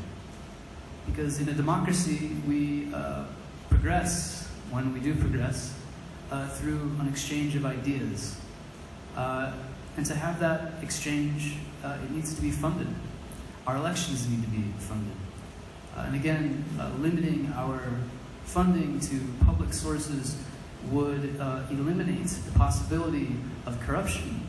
Because in a democracy, we progress, when we do progress, through an exchange of ideas. And to have that exchange, it needs to be funded. Our elections need to be funded. And again, limiting our funding to public sources would eliminate the possibility of corruption,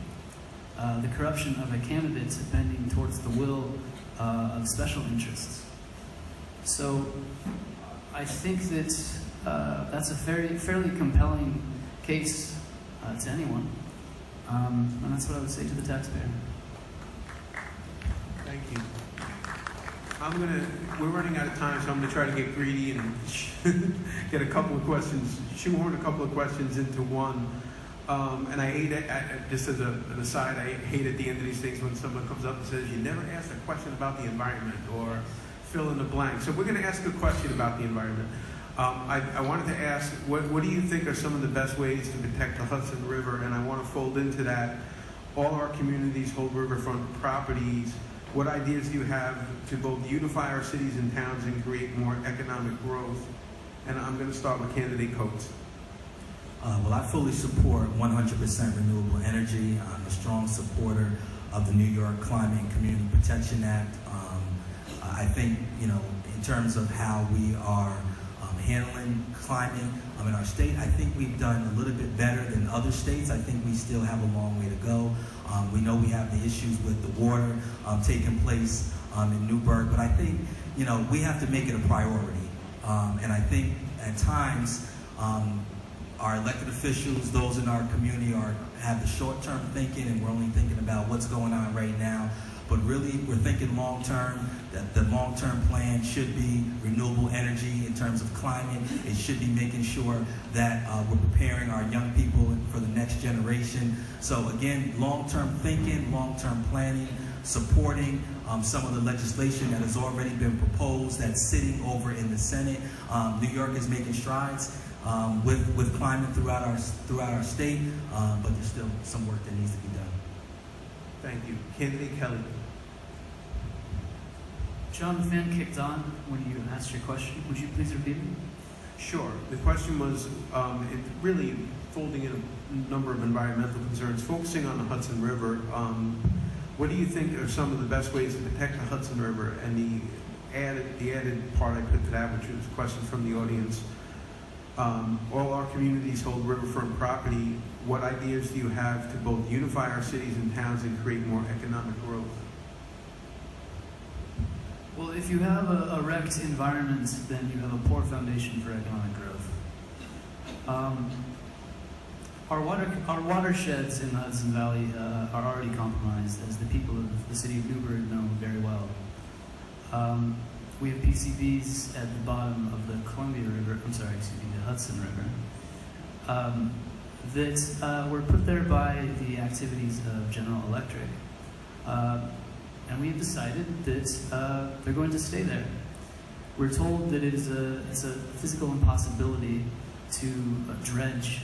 the corruption of a candidate bending towards the will of special interests. So I think that that's a fairly compelling case to anyone. And that's what I would say to the taxpayer. Thank you. We're running out of time, so I'm gonna try to get greedy and get a couple of questions, shoehorn a couple of questions into one. And I hate it, just as an aside, I hate at the end of these things when someone comes up and says, you never asked a question about the environment, or fill in the blank. So we're gonna ask a question about the environment. I wanted to ask, what do you think are some of the best ways to protect the Hudson River? And I want to fold into that, all our communities hold riverfront properties. What ideas do you have to both unify our cities and towns and create more economic growth? And I'm going to start with candidate Coates. Well, I fully support 100% renewable energy. I'm a strong supporter of the New York Climate and Community Protection Act. I think, in terms of how we are handling climate in our state, I think we've done a little bit better than other states. I think we still have a long way to go. We know we have the issues with the water taking place in Newburgh, but I think, we have to make it a priority. And I think at times, our elected officials, those in our community have the short-term thinking, and we're only thinking about what's going on right now. But really, we're thinking long-term, that the long-term plan should be renewable energy in terms of climate. It should be making sure that we're preparing our young people for the next generation. So again, long-term thinking, long-term planning, supporting some of the legislation that has already been proposed that's sitting over in the Senate. New York is making strides with climate throughout our state, but there's still some work that needs to be done. Thank you. Candidate Kelly. John, the fan kicked on when you asked your question. Would you please repeat it? Sure. The question was really folding in a number of environmental concerns, focusing on the Hudson River. What do you think are some of the best ways to protect the Hudson River? And the added part I put to that, which was a question from the audience. All our communities hold riverfront property. What ideas do you have to both unify our cities and towns and create more economic growth? Well, if you have a wrecked environment, then you have a poor foundation for economic growth. Our watersheds in the Hudson Valley are already compromised, as the people of the city of Newburgh know very well. We have PCBs at the bottom of the Hudson River, that were put there by the activities of General Electric. And we have decided that they're going to stay there. We're told that it's a physical impossibility to dredge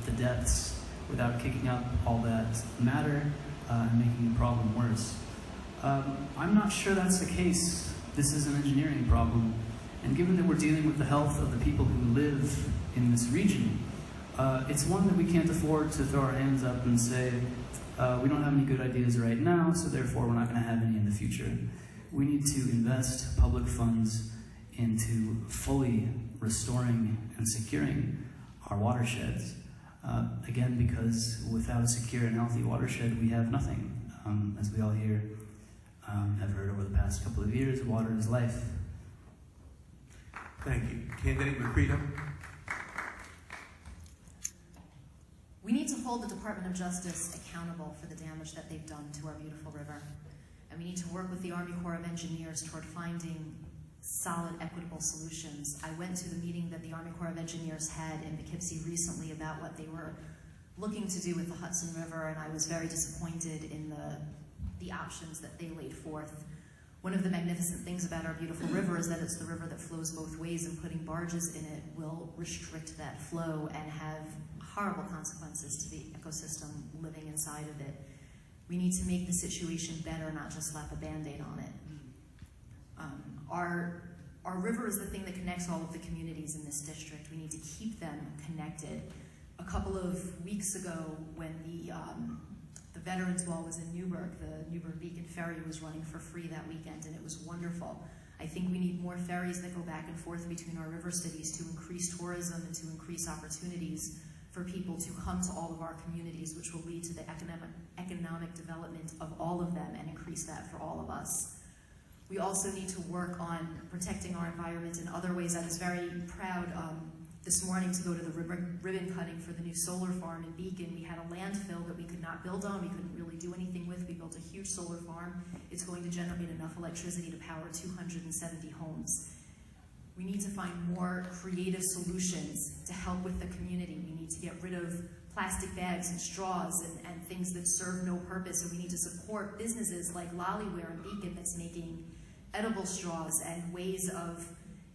the depths without kicking up all that matter and making the problem worse. I'm not sure that's the case. This is an engineering problem. And given that we're dealing with the health of the people who live in this region, it's one that we can't afford to throw our hands up and say, we don't have any good ideas right now, so therefore we're not going to have any in the future. We need to invest public funds into fully restoring and securing our watersheds. Again, because without a secure and healthy watershed, we have nothing, as we all hear I've heard over the past couple of years, water is life. Thank you. Candidate McCredo. We need to hold the Department of Justice accountable for the damage that they've done to our beautiful river. And we need to work with the Army Corps of Engineers toward finding solid, equitable solutions. I went to the meeting that the Army Corps of Engineers had in Poughkeepsie recently about what they were looking to do with the Hudson River, and I was very disappointed in the options that they laid forth. One of the magnificent things about our beautiful river is that it's the river that flows both ways, and putting barges in it will restrict that flow and have horrible consequences to the ecosystem living inside of it. We need to make the situation better, not just slap a Band-Aid on it. Our river is the thing that connects all of the communities in this district. We need to keep them connected. A couple of weeks ago, when the Veterans Ball was in Newburgh, the Newburgh Beacon Ferry was running for free that weekend, and it was wonderful. I think we need more ferries that go back and forth between our river cities to increase tourism and to increase opportunities for people to come to all of our communities, which will lead to the economic development of all of them and increase that for all of us. We also need to work on protecting our environment in other ways. I was very proud this morning to go to the ribbon cutting for the new solar farm in Beacon. We had a landfill that we could not build on, we couldn't really do anything with. We built a huge solar farm. It's going to generate enough electricity to power 270 homes. We need to find more creative solutions to help with the community. We need to get rid of plastic bags and straws and things that serve no purpose, and we need to support businesses like Lollyware in Beacon that's making edible straws and ways of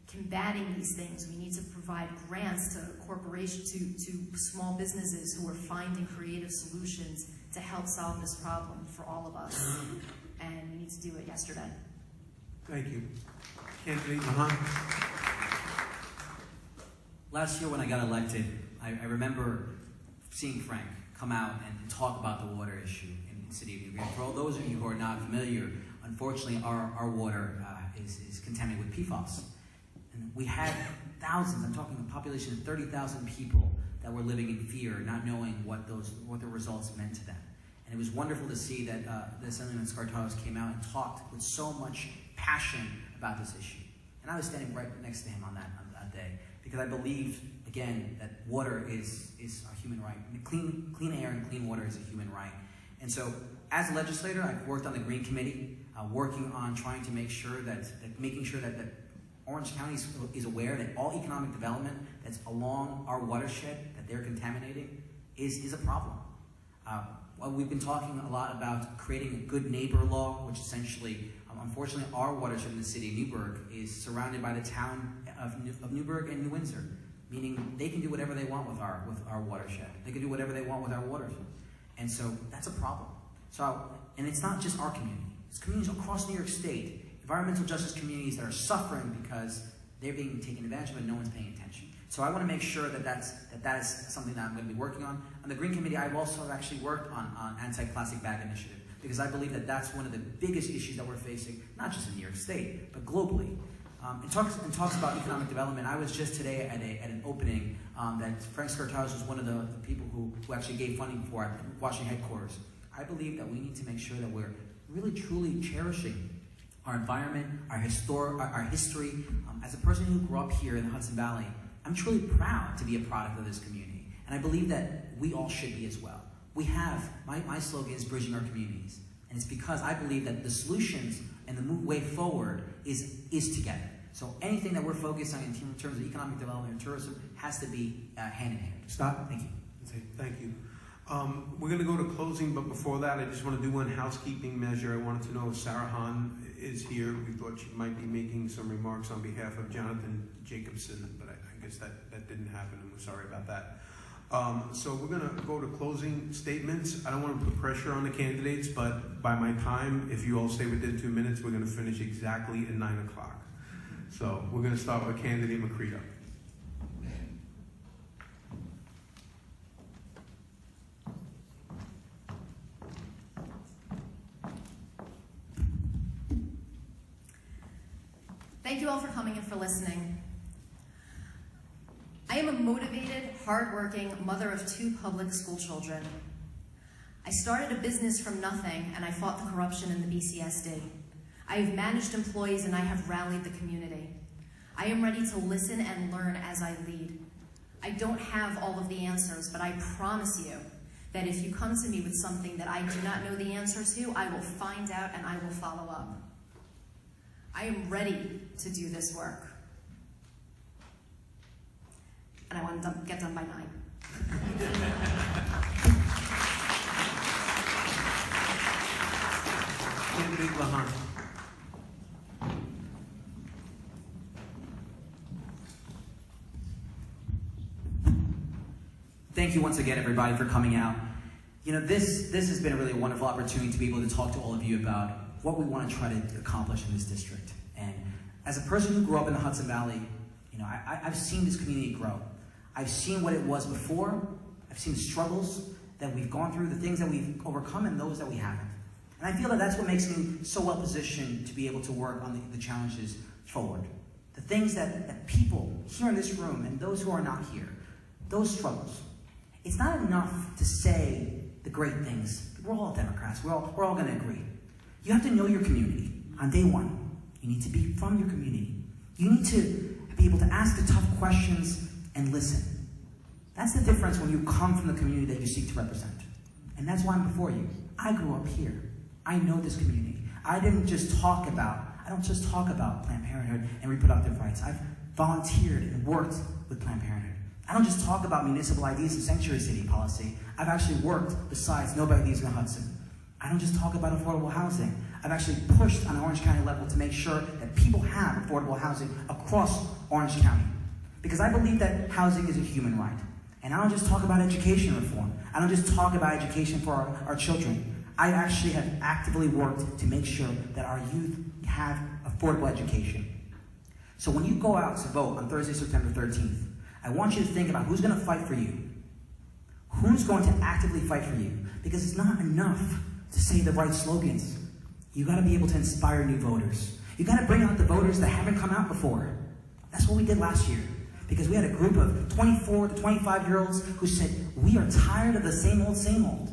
combating these things. We need to provide grants to corporations, to small businesses who are finding creative solutions to help solve this problem for all of us. And we need to do it yesterday. Thank you. Candidate Luján. Last year when I got elected, I remember seeing Frank come out and talk about the water issue in the city of New York. For all those of you who are not familiar, unfortunately our water is contaminated with PFAS. And we had thousands, I'm talking a population of 30,000 people that were living in fear, not knowing what the results meant to them. And it was wonderful to see that the Assemblyman Skartaros came out and talked with so much passion about this issue. And I was standing right next to him on that day, because I believe, again, that water is a human right. Clean air and clean water is a human right. And so, as a legislator, I've worked on the Green Committee, working on trying to make sure that Orange County is aware that all economic development that's along our watershed that they're contaminating is a problem. We've been talking a lot about creating a good neighbor law, which essentially, unfortunately, our watershed in the city of Newburgh is surrounded by the town of Newburgh and New Windsor, meaning they can do whatever they want with our watershed. They can do whatever they want with our waters. And so that's a problem. And it's not just our community. It's communities across New York State, environmental justice communities that are suffering because they're being taken advantage of and no one's paying attention. So I want to make sure that is something that I'm going to be working on. On the Green Committee, I've also actually worked on anti-plastic bag initiative, because I believe that that's one of the biggest issues that we're facing, not just in New York State, but globally. It talks about economic development. I was just today at an opening that Frank Skartaros was one of the people who actually gave funding for at Washington headquarters. I believe that we need to make sure that we're really truly cherishing our environment, our history. As a person who grew up here in the Hudson Valley, I'm truly proud to be a product of this community. And I believe that we all should be as well. We have, my slogan is bridging our communities. And it's because I believe that the solutions and the way forward is together. So anything that we're focused on in terms of economic development and tourism has to be hand in hand. Stop. Thank you. Thank you. We're going to go to closing, but before that, I just want to do one housekeeping measure. I wanted to know if Sarah Hahn is here. We thought she might be making some remarks on behalf of Jonathan Jacobson, but I guess that didn't happen, and we're sorry about that. So we're going to go to closing statements. I don't want to put pressure on the candidates, but by my time, if you all stay within 2 minutes, we're going to finish exactly at 9 o'clock. So we're going to start with candidate McCredo. Thank you all for coming and for listening. I am a motivated, hardworking mother of 2 public school children. I started a business from nothing, and I fought the corruption in the BCSD. I have managed employees and I have rallied the community. I am ready to listen and learn as I lead. I don't have all of the answers, but I promise you that if you come to me with something that I do not know the answer to, I will find out and I will follow up. I am ready to do this work. And I want to get done by 9. Candidate Luján. Thank you once again, everybody, for coming out. You know, this has been a really wonderful opportunity to be able to talk to all of you about what we want to try to accomplish in this district. And as a person who grew up in the Hudson Valley, you know, I've seen this community grow. I've seen what it was before. I've seen the struggles that we've gone through, the things that we've overcome, and those that we haven't. And I feel that that's what makes me so well positioned to be able to work on the challenges forward. The things that people here in this room and those who are not here, those struggles. It's not enough to say the great things. We're all Democrats. We're all going to agree. You have to know your community on day one. You need to be from your community. You need to be able to ask the tough questions and listen. That's the difference when you come from the community that you seek to represent. And that's why I'm before you. I grew up here. I know this community. I don't just talk about Planned Parenthood and reproductive rights. I've volunteered and worked with Planned Parenthood. I don't just talk about municipal IDs and sanctuary city policy. I've actually worked besides nobody leaves in the Hudson. I don't just talk about affordable housing. I've actually pushed on an Orange County level to make sure that people have affordable housing across Orange County. Because I believe that housing is a human right. And I don't just talk about education reform. I don't just talk about education for our children. I actually have actively worked to make sure that our youth have affordable education. So when you go out to vote on Thursday, September 13th, I want you to think about who's going to fight for you. Who's going to actively fight for you? Because it's not enough to say the right slogans. You got to be able to inspire new voters. You got to bring out the voters that haven't come out before. That's what we did last year. Because we had a group of 24 to 25-year-olds who said, we are tired of the same old, same old.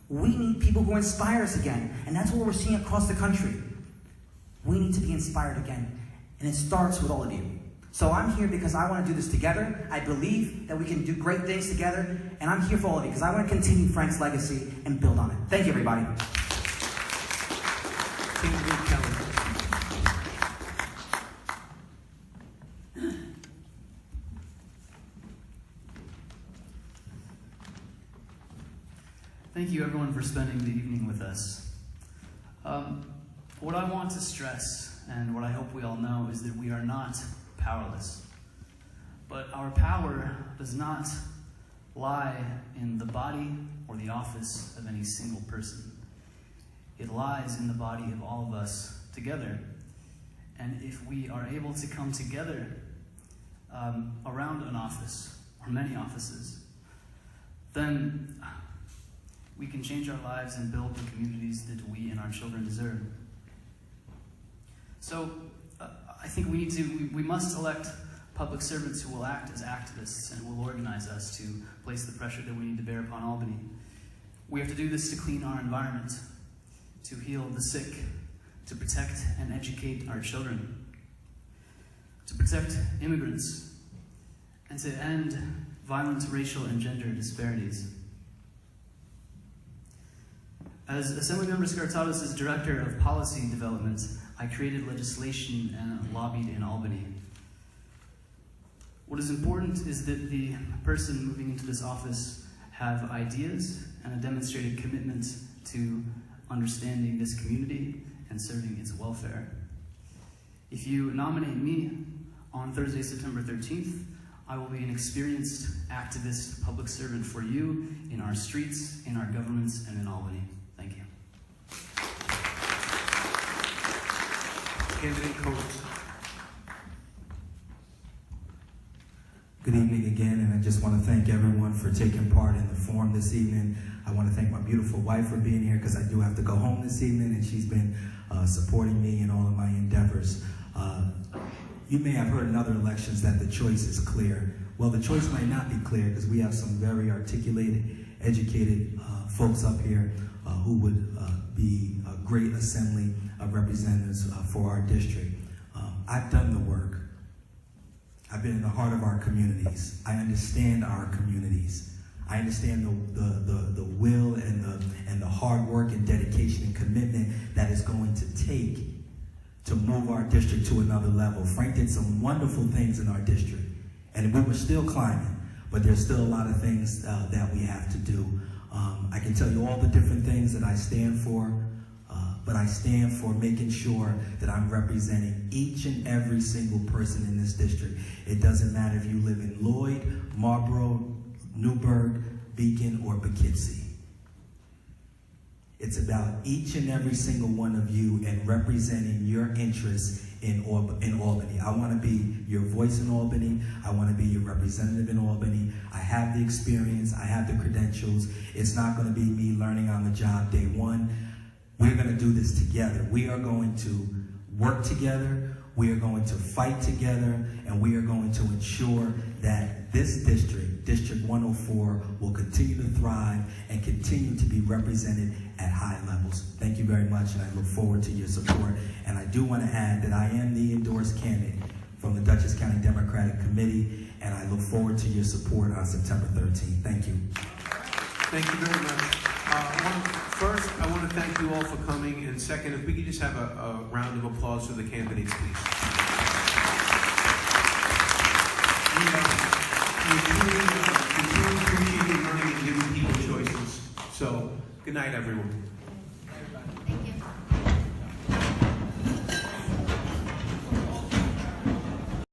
We need people who inspire us again. And that's what we're seeing across the country. We need to be inspired again. And it starts with all of you. So I'm here because I want to do this together. I believe that we can do great things together. And I'm here for all of you because I want to continue Frank's legacy and build on it. Thank you, everybody. Candidate Kelly. Thank you, everyone, for spending the evening with us. What I want to stress, and what I hope we all know, is that we are not powerless. But our power does not lie in the body or the office of any single person. It lies in the body of all of us together. And if we are able to come together around an office, or many offices, then we can change our lives and build the communities that we and our children deserve. So I think we must elect public servants who will act as activists and will organize us to place the pressure that we need to bear upon Albany. We have to do this to clean our environment, to heal the sick, to protect and educate our children, to protect immigrants, and to end violent racial and gender disparities. As Assemblymember Skartatos' Director of Policy Development, I created legislation and lobbied in Albany. What is important is that the person moving into this office have ideas and a demonstrated commitment to understanding this community and serving its welfare. If you nominate me on Thursday, September 13th, I will be an experienced activist public servant for you in our streets, in our governments, and in Albany. Thank you. Candidate Coates. Good evening again, and I just want to thank everyone for taking part in the forum this evening. I want to thank my beautiful wife for being here because I do have to go home this evening, and she's been supporting me in all of my endeavors. You may have heard in other elections that the choice is clear. Well, the choice might not be clear because we have some very articulated, educated folks up here who would be a great assembly of representatives for our district. I've done the work. I've been in the heart of our communities. I understand our communities. I understand the will and the hard work and dedication and commitment that it's going to take to move our district to another level. Frank did some wonderful things in our district, and we were still climbing, but there's still a lot of things that we have to do. I can tell you all the different things that I stand for, but I stand for making sure that I'm representing each and every single person in this district. It doesn't matter if you live in Lloyd, Marlboro, Newburgh, Beacon, or Poughkeepsie. It's about each and every single one of you and representing your interests in Albany. I want to be your voice in Albany. I want to be your representative in Albany. I have the experience. I have the credentials. It's not going to be me learning on the job day one. We're going to do this together. We are going to work together. We are going to fight together, and we are going to ensure that this district, District 104, will continue to thrive and continue to be represented at high levels. Thank you very much, and I look forward to your support. And I do want to add that I am the endorsed candidate from the Dutchess County Democratic Committee, and I look forward to your support on September 13th. Thank you. Thank you very much. First, I want to thank you all for coming, and second, if we could just have a round of applause for the candidates, please. We truly appreciate you running and giving people choices. So, good night, everyone. Thank you.